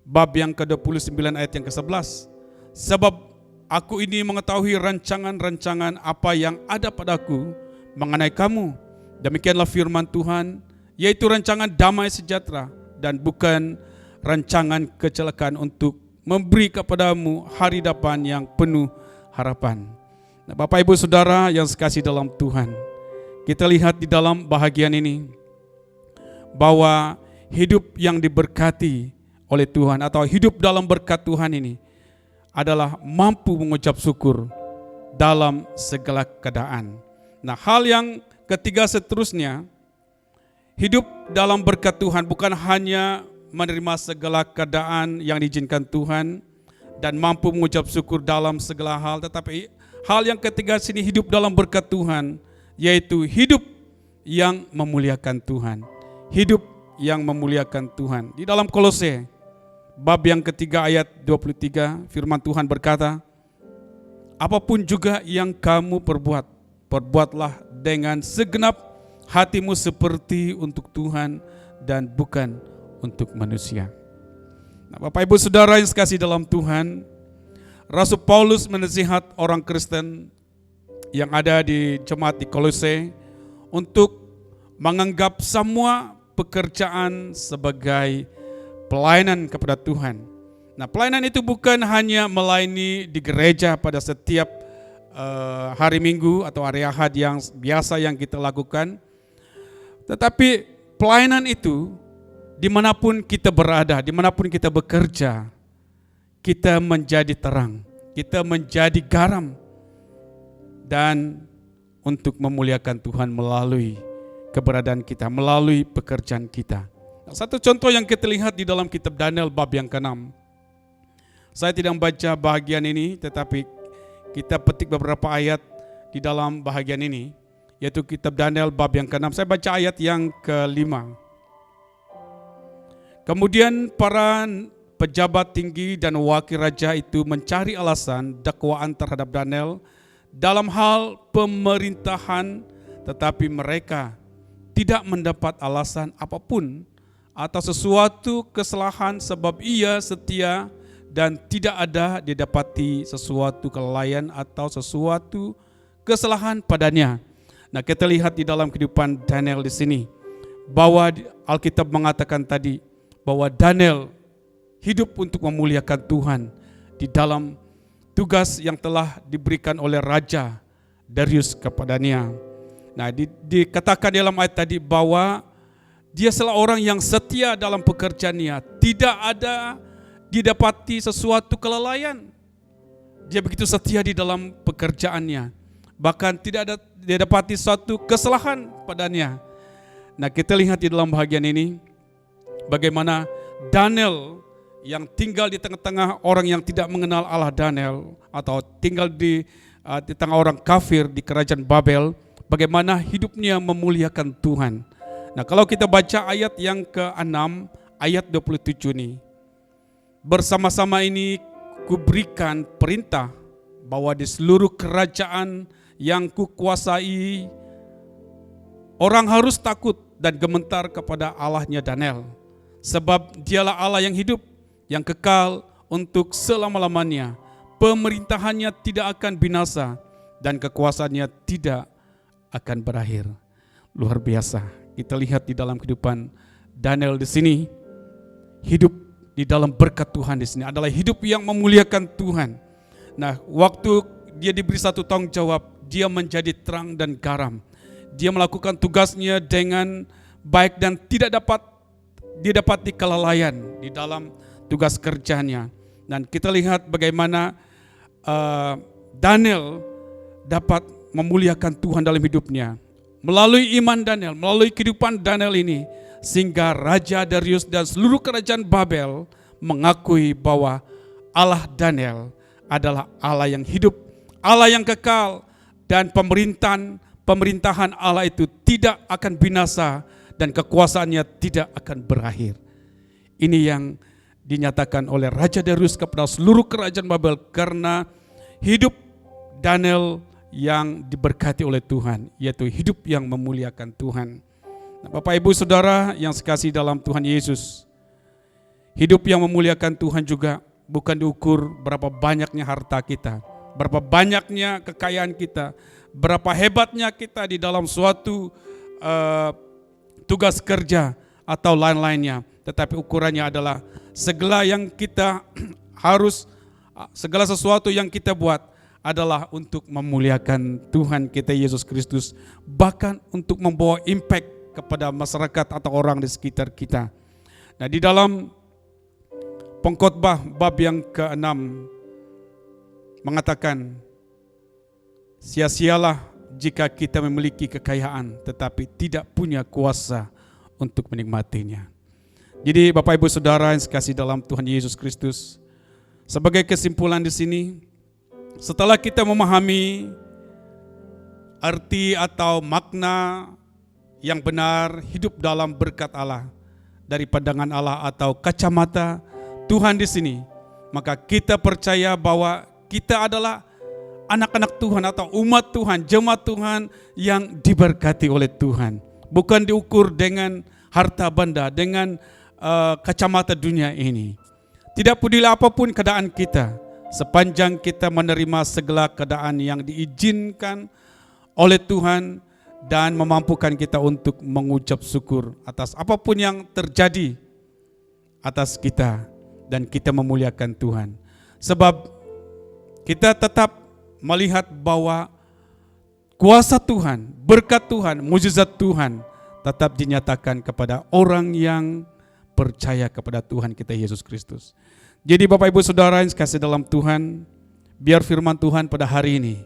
bab yang ke-29 ayat yang ke-11, sebab aku ini mengetahui rancangan-rancangan apa yang ada padaku mengenai kamu, demikianlah firman Tuhan, yaitu rancangan damai sejahtera dan bukan rancangan kecelakaan, untuk memberi kepadamu hari depan yang penuh harapan. Nah, Bapak Ibu Saudara yang sekasih dalam Tuhan, kita lihat di dalam bahagian ini bahwa hidup yang diberkati oleh Tuhan atau hidup dalam berkat Tuhan ini adalah mampu mengucap syukur dalam segala keadaan. Nah, hal yang ketiga seterusnya, hidup dalam berkat Tuhan bukan hanya menerima segala keadaan yang diizinkan Tuhan dan mampu mengucap syukur dalam segala hal, tetapi hal yang ketiga sini hidup dalam berkat Tuhan, yaitu hidup yang memuliakan Tuhan. Hidup yang memuliakan Tuhan. Di dalam Kolose bab yang ketiga ayat 23 firman Tuhan berkata, apapun juga yang kamu perbuat, perbuatlah dengan segenap hatimu seperti untuk Tuhan dan bukan untuk manusia. Nah, Bapak Ibu Saudara yang sekasih dalam Tuhan, Rasul Paulus menasihat orang Kristen yang ada di jemaat di Kolose untuk menganggap semua pekerjaan sebagai pelayanan kepada Tuhan. Nah, pelayanan itu bukan hanya melayani di gereja pada setiap hari Minggu atau hari Ahad yang biasa yang kita lakukan, tetapi pelayanan itu dimanapun kita berada, dimanapun kita bekerja, kita menjadi terang, kita menjadi garam, dan untuk memuliakan Tuhan melalui keberadaan kita, melalui pekerjaan kita. Satu contoh yang kita lihat di dalam kitab Daniel bab yang ke-6. Saya tidak membaca bahagian ini, tetapi kita petik beberapa ayat di dalam bahagian ini, yaitu kitab Daniel bab yang ke-6. Saya baca ayat yang ke-5. Kemudian para pejabat tinggi dan wakil raja itu mencari alasan dakwaan terhadap Daniel dalam hal pemerintahan, tetapi mereka tidak mendapat alasan apapun atau sesuatu kesalahan, sebab ia setia dan tidak ada didapati sesuatu kelalaian atau sesuatu kesalahan padanya. Nah, kita lihat di dalam kehidupan Daniel di sini bahwa Alkitab mengatakan tadi bahwa Daniel hidup untuk memuliakan Tuhan di dalam tugas yang telah diberikan oleh Raja Darius kepadanya. Nah, dikatakan dalam ayat tadi bahwa dia adalah orang yang setia dalam pekerjaannya, tidak ada didapati sesuatu kelalaian. Dia begitu setia di dalam pekerjaannya, bahkan tidak ada didapati suatu kesalahan padanya. Nah, kita lihat di dalam bahagian ini bagaimana Daniel yang tinggal di tengah-tengah orang yang tidak mengenal Allah Daniel, atau tinggal di tengah orang kafir di kerajaan Babel, bagaimana hidupnya memuliakan Tuhan. Nah, kalau kita baca ayat yang ke-6, ayat 27 ini, bersama-sama ini kuberikan perintah bahwa di seluruh kerajaan yang kukuasai orang harus takut dan gemetar kepada Allahnya Daniel, sebab dialah Allah yang hidup, yang kekal untuk selama-lamanya. Pemerintahannya tidak akan binasa dan kekuasaannya tidak akan berakhir. Luar biasa. Kita lihat di dalam kehidupan Daniel di sini, hidup di dalam berkat Tuhan di sini adalah hidup yang memuliakan Tuhan. Nah, waktu dia diberi satu tanggung jawab, dia menjadi terang dan garam. Dia melakukan tugasnya dengan baik dan tidak dapat didapati kelalaian di dalam tugas kerjanya. Dan kita lihat bagaimana Daniel dapat memuliakan Tuhan dalam hidupnya melalui iman Daniel, melalui kehidupan Daniel ini, sehingga Raja Darius dan seluruh kerajaan Babel mengakui bahwa Allah Daniel adalah Allah yang hidup, Allah yang kekal, dan pemerintahan Allah itu tidak akan binasa dan kekuasaannya tidak akan berakhir. Ini yang dinyatakan oleh Raja Darius kepada seluruh kerajaan Babel karena hidup Daniel yang diberkati oleh Tuhan, yaitu hidup yang memuliakan Tuhan. Nah, Bapak Ibu Saudara yang sekasih dalam Tuhan Yesus, hidup yang memuliakan Tuhan juga bukan diukur berapa banyaknya harta kita, berapa banyaknya kekayaan kita, berapa hebatnya kita di dalam suatu tugas kerja atau lain-lainnya. Tetapi ukurannya adalah segala yang kita segala sesuatu yang kita buat adalah untuk memuliakan Tuhan kita Yesus Kristus, bahkan untuk membawa impact kepada masyarakat atau orang di sekitar kita. Nah, di dalam Pengkhotbah bab yang ke-6 mengatakan, sia-sialah jika kita memiliki kekayaan tetapi tidak punya kuasa untuk menikmatinya. Jadi Bapak Ibu Saudara yang sekasih dalam Tuhan Yesus Kristus, sebagai kesimpulan di sini, setelah kita memahami arti atau makna yang benar hidup dalam berkat Allah dari pandangan Allah atau kacamata Tuhan di sini, maka kita percaya bahwa kita adalah anak-anak Tuhan atau umat Tuhan, jemaat Tuhan yang diberkati oleh Tuhan. Bukan diukur dengan harta benda, dengan kacamata dunia ini. Tidak peduli apapun keadaan kita, sepanjang kita menerima segala keadaan yang diizinkan oleh Tuhan dan memampukan kita untuk mengucap syukur atas apapun yang terjadi atas kita, dan kita memuliakan Tuhan. Sebab kita tetap melihat bahwa kuasa Tuhan, berkat Tuhan, mujizat Tuhan tetap dinyatakan kepada orang yang percaya kepada Tuhan kita Yesus Kristus. Jadi Bapak Ibu Saudara yang kasih dalam Tuhan, biar firman Tuhan pada hari ini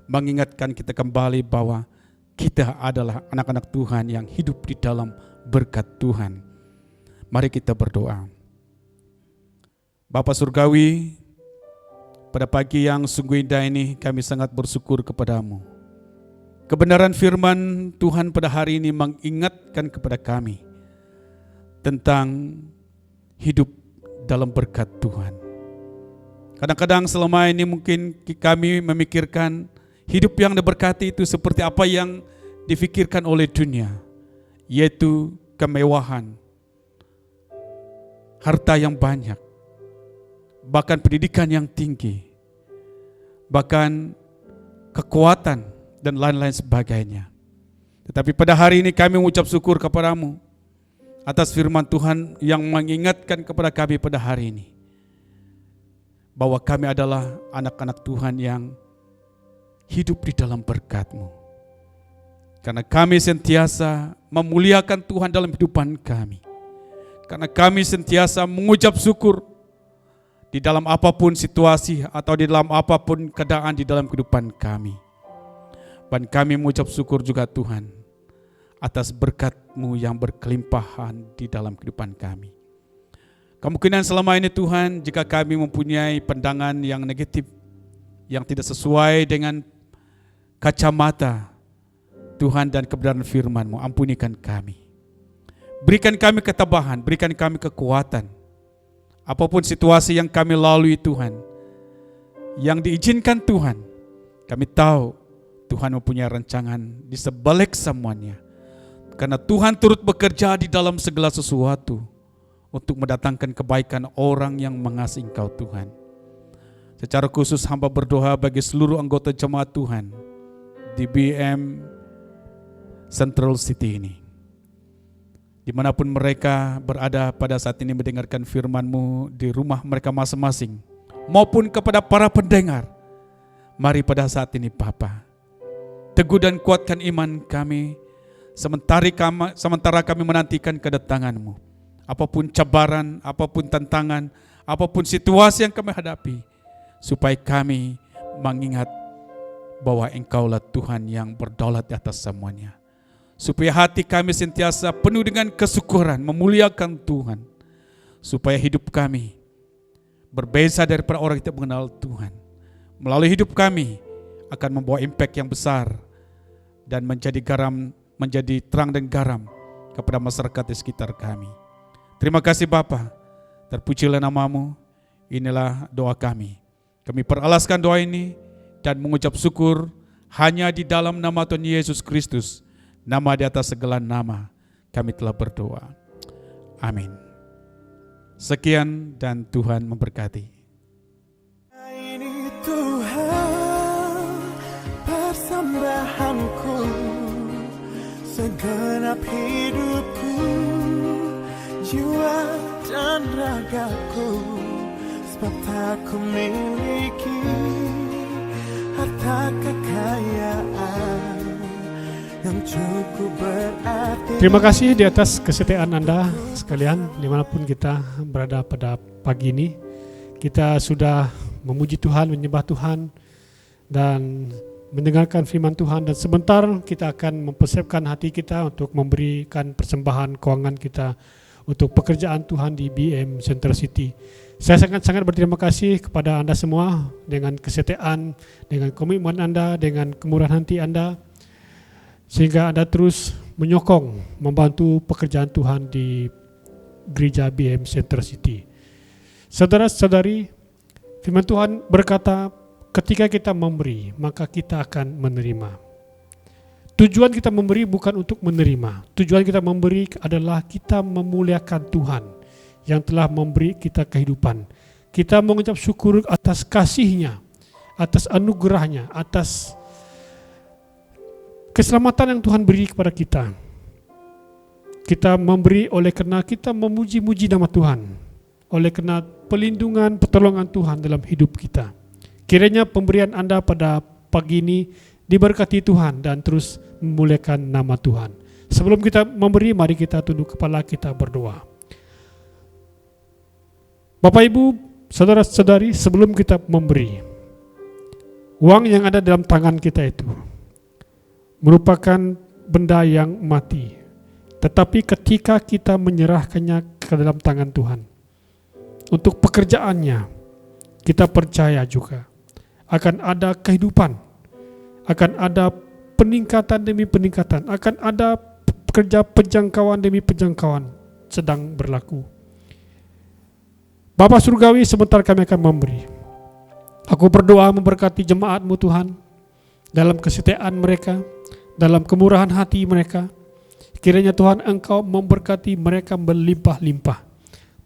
mengingatkan kita kembali bahwa kita adalah anak-anak Tuhan yang hidup di dalam berkat Tuhan. Mari kita berdoa. Bapa Surgawi, pada pagi yang sungguh indah ini kami sangat bersyukur kepadamu. Kebenaran firman Tuhan pada hari ini mengingatkan kepada kami tentang hidup dalam berkat Tuhan. Kadang-kadang selama ini mungkin kami memikirkan hidup yang diberkati itu seperti apa yang difikirkan oleh dunia, yaitu kemewahan, harta yang banyak, bahkan pendidikan yang tinggi, bahkan kekuatan dan lain-lain sebagainya. Tetapi pada hari ini kami mengucap syukur kepadamu atas firman Tuhan yang mengingatkan kepada kami pada hari ini bahwa kami adalah anak-anak Tuhan yang hidup di dalam berkat-Mu. Karena kami sentiasa memuliakan Tuhan dalam kehidupan kami. Karena kami sentiasa mengucap syukur di dalam apapun situasi atau di dalam apapun keadaan di dalam kehidupan kami. Dan kami mengucap syukur juga Tuhan atas berkat-Mu yang berkelimpahan di dalam kehidupan kami. Kemungkinan selama ini Tuhan, jika kami mempunyai pandangan yang negatif, yang tidak sesuai dengan kacamata Tuhan dan kebenaran firman-Mu, ampunikan kami. Berikan kami ketabahan, berikan kami kekuatan. Apapun situasi yang kami lalui Tuhan, yang diizinkan Tuhan, kami tahu Tuhan mempunyai rancangan di sebalik semuanya. Karena Tuhan turut bekerja di dalam segala sesuatu untuk mendatangkan kebaikan orang yang mengasihi Engkau Tuhan. Secara khusus hamba berdoa bagi seluruh anggota jemaat Tuhan di BM Central City ini. Dimanapun mereka berada pada saat ini mendengarkan firman-Mu di rumah mereka masing-masing, maupun kepada para pendengar, mari pada saat ini Bapa, teguh dan kuatkan iman kami, sementara kami menantikan kedatangan-Mu. Apapun cabaran, apapun tantangan, apapun situasi yang kami hadapi, supaya kami mengingat bahwa Engkaulah Tuhan yang berdaulat di atas semuanya. Supaya hati kami sentiasa penuh dengan kesyukuran, memuliakan Tuhan. Supaya hidup kami berbeza daripada orang yang tidak mengenal Tuhan. Melalui hidup kami akan membawa impact yang besar dan menjadi garam, menjadi terang dan garam kepada masyarakat di sekitar kami. Terima kasih Bapa, terpujilah nama-Mu. Inilah doa kami. Kami peralaskan doa ini dan mengucap syukur hanya di dalam nama Tuhan Yesus Kristus, nama di atas segala nama, kami telah berdoa. Amin. Sekian dan Tuhan memberkati. Ini Tuhan persembahanku, segenap hidupku, jiwa dan ragaku, sebab tak ku miliki harta kekayaan yang cukup berarti. Terima kasih di atas kesetiaan Anda sekalian, dimanapun kita berada pada pagi ini. Kita sudah memuji Tuhan, menyembah Tuhan, dan mendengarkan firman Tuhan. Dan sebentar kita akan mempersiapkan hati kita untuk memberikan persembahan keuangan kita untuk pekerjaan Tuhan di BM Central City. Saya sangat-sangat berterima kasih kepada Anda semua dengan kesetiaan, dengan komitmen Anda, dengan kemurahan hati Anda, sehingga Anda terus menyokong, membantu pekerjaan Tuhan di gereja BM Central City. Saudara-saudari, firman Tuhan berkata, ketika kita memberi, maka kita akan menerima. Tujuan kita memberi bukan untuk menerima. Tujuan kita memberi adalah kita memuliakan Tuhan yang telah memberi kita kehidupan. Kita mengucap syukur atas kasih-Nya, atas anugerah-Nya, atas keselamatan yang Tuhan beri kepada kita. Kita memberi oleh karena kita memuji-muji nama Tuhan, oleh karena pelindungan, pertolongan Tuhan dalam hidup kita. Kiranya pemberian Anda pada pagi ini diberkati Tuhan dan terus memuliakan nama Tuhan. Sebelum kita memberi, mari kita tunduk kepala, kita berdoa. Bapak Ibu, saudara-saudari, sebelum kita memberi, uang yang ada dalam tangan kita itu merupakan benda yang mati. Tetapi ketika kita menyerahkannya ke dalam tangan Tuhan, untuk pekerjaannya, kita percaya juga akan ada kehidupan, akan ada peningkatan demi peningkatan, akan ada kerja penjangkauan demi penjangkauan sedang berlaku. Bapa Surgawi, sebentar kami akan memberi. Aku berdoa memberkati jemaat-Mu Tuhan, dalam kesetiaan mereka, dalam kemurahan hati mereka. Kiranya Tuhan Engkau memberkati mereka berlimpah-limpah.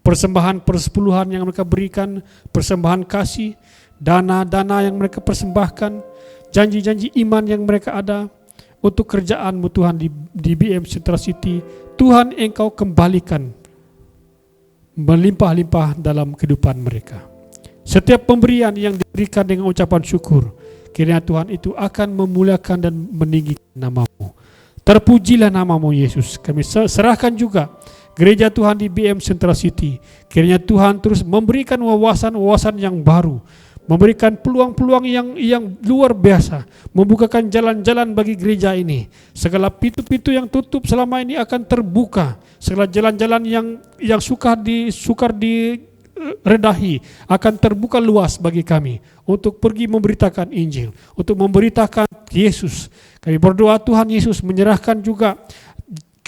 Persembahan persepuluhan yang mereka berikan, persembahan kasih, dana-dana yang mereka persembahkan, janji-janji iman yang mereka ada untuk kerjaan-Mu Tuhan di BM Central City. Tuhan Engkau kembalikan berlimpah-limpah dalam kehidupan mereka. Setiap pemberian yang diberikan dengan ucapan syukur, kiranya Tuhan itu akan memuliakan dan meninggikan nama-Mu. Terpujilah nama-Mu Yesus. Kami serahkan juga gereja Tuhan di BM Central City. Kiranya Tuhan terus memberikan wawasan-wawasan yang baru, memberikan peluang-peluang yang luar biasa, membukakan jalan-jalan bagi gereja ini. Segala pintu-pintu yang tutup selama ini akan terbuka. Segala jalan-jalan yang sukar diredahi akan terbuka luas bagi kami untuk pergi memberitakan Injil, untuk memberitakan Yesus. Kami berdoa Tuhan Yesus menyerahkan juga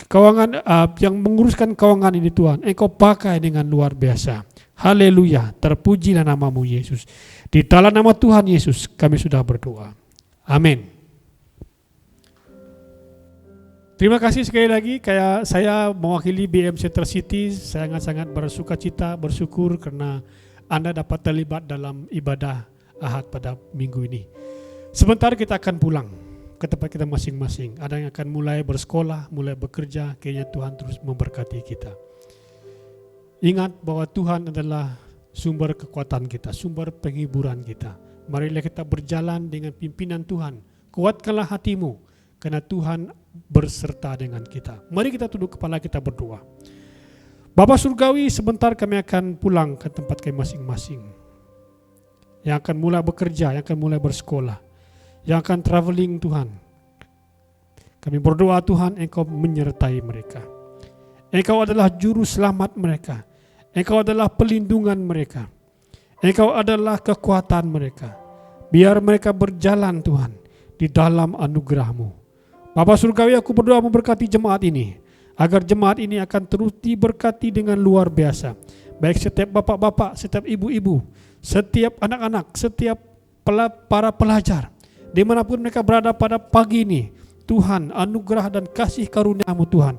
keuangan yang menguruskan keuangan ini Tuhan. Engkau pakai dengan luar biasa. Haleluya, terpujilah nama-Mu Yesus. Di dalam nama Tuhan Yesus kami sudah berdoa. Amin. Terima kasih sekali lagi. Kayak saya mewakili BM Central City, saya sangat-sangat bersuka cita, bersyukur karena Anda dapat terlibat dalam ibadah Ahad pada minggu ini. Sebentar kita akan pulang ke tempat kita masing-masing. Ada yang akan mulai bersekolah, mulai bekerja. Kiranya Tuhan terus memberkati kita. Ingat bahwa Tuhan adalah sumber kekuatan kita, sumber penghiburan kita. Marilah kita berjalan dengan pimpinan Tuhan. Kuatkanlah hatimu, karena Tuhan berserta dengan kita. Mari kita tunduk kepala, kita berdoa. Bapa Surgawi, sebentar kami akan pulang ke tempat kami masing-masing. Yang akan mulai bekerja, yang akan mulai bersekolah, yang akan traveling Tuhan. Kami berdoa Tuhan, Engkau menyertai mereka. Engkau adalah juru selamat mereka. Engkau adalah pelindungan mereka. Engkau adalah kekuatan mereka. Biar mereka berjalan Tuhan di dalam anugerah-Mu. Bapa Surgawi, aku berdoa memberkati jemaat ini, agar jemaat ini akan terus diberkati dengan luar biasa. Baik setiap bapak-bapak, setiap ibu-ibu, setiap anak-anak, setiap para pelajar, dimanapun mereka berada pada pagi ini, Tuhan, anugerah dan kasih karunia-Mu Tuhan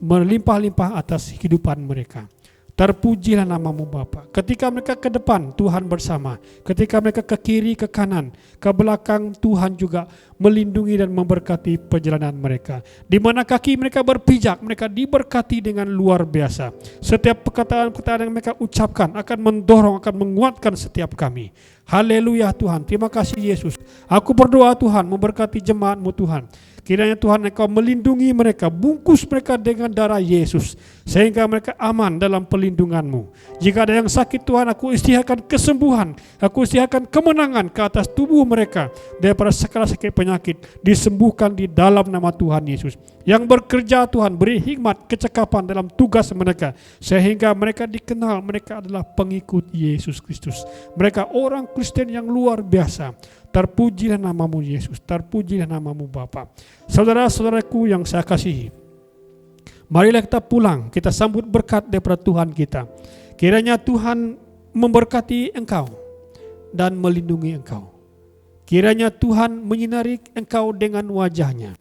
melimpah-limpah atas kehidupan mereka. Terpujilah nama-Mu Bapa. Ketika mereka ke depan, Tuhan bersama. Ketika mereka ke kiri, ke kanan, ke belakang, Tuhan juga melindungi dan memberkati perjalanan mereka. Di mana kaki mereka berpijak, mereka diberkati dengan luar biasa. Setiap perkataan-perkataan yang mereka ucapkan akan mendorong, akan menguatkan setiap kami. Haleluya Tuhan. Terima kasih Yesus. Aku berdoa Tuhan memberkati jemaat-Mu Tuhan. Kiranya Tuhan Engkau melindungi mereka, bungkus mereka dengan darah Yesus, sehingga mereka aman dalam pelindungan-Mu. Jika ada yang sakit Tuhan, aku istihakan kesembuhan, aku istihakan kemenangan ke atas tubuh mereka, daripada segala sakit penyakit, disembuhkan di dalam nama Tuhan Yesus. Yang bekerja Tuhan, beri hikmat, kecekapan dalam tugas mereka, sehingga mereka dikenal, mereka adalah pengikut Yesus Kristus. Mereka orang Kristen yang luar biasa. Terpujilah nama-Mu Yesus, terpujilah nama-Mu Bapa. Saudara-saudaraku yang saya kasihi, marilah kita pulang, kita sambut berkat daripada Tuhan kita. Kiranya Tuhan memberkati engkau dan melindungi engkau. Kiranya Tuhan menyinari engkau dengan wajah-Nya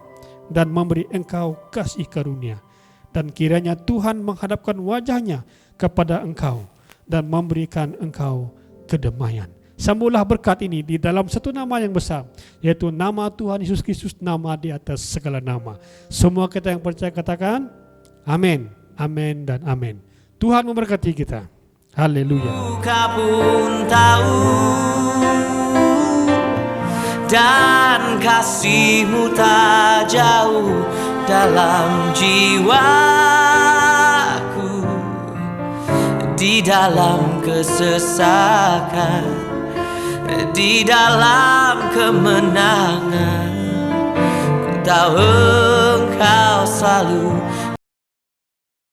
dan memberi engkau kasih karunia. Dan kiranya Tuhan menghadapkan wajah-Nya kepada engkau dan memberikan engkau kedamaian. Sambutlah berkat ini di dalam satu nama yang besar, yaitu nama Tuhan Yesus Kristus, nama di atas segala nama. Semua kita yang percaya katakan amin, amin dan amin. Tuhan memberkati kita. Haleluya. Buka pun tahu dan kasih-Mu tak jauh dalam jiwaku. di dalam kesesakan, di dalam kemenangan. Ku tahu Engkau selalu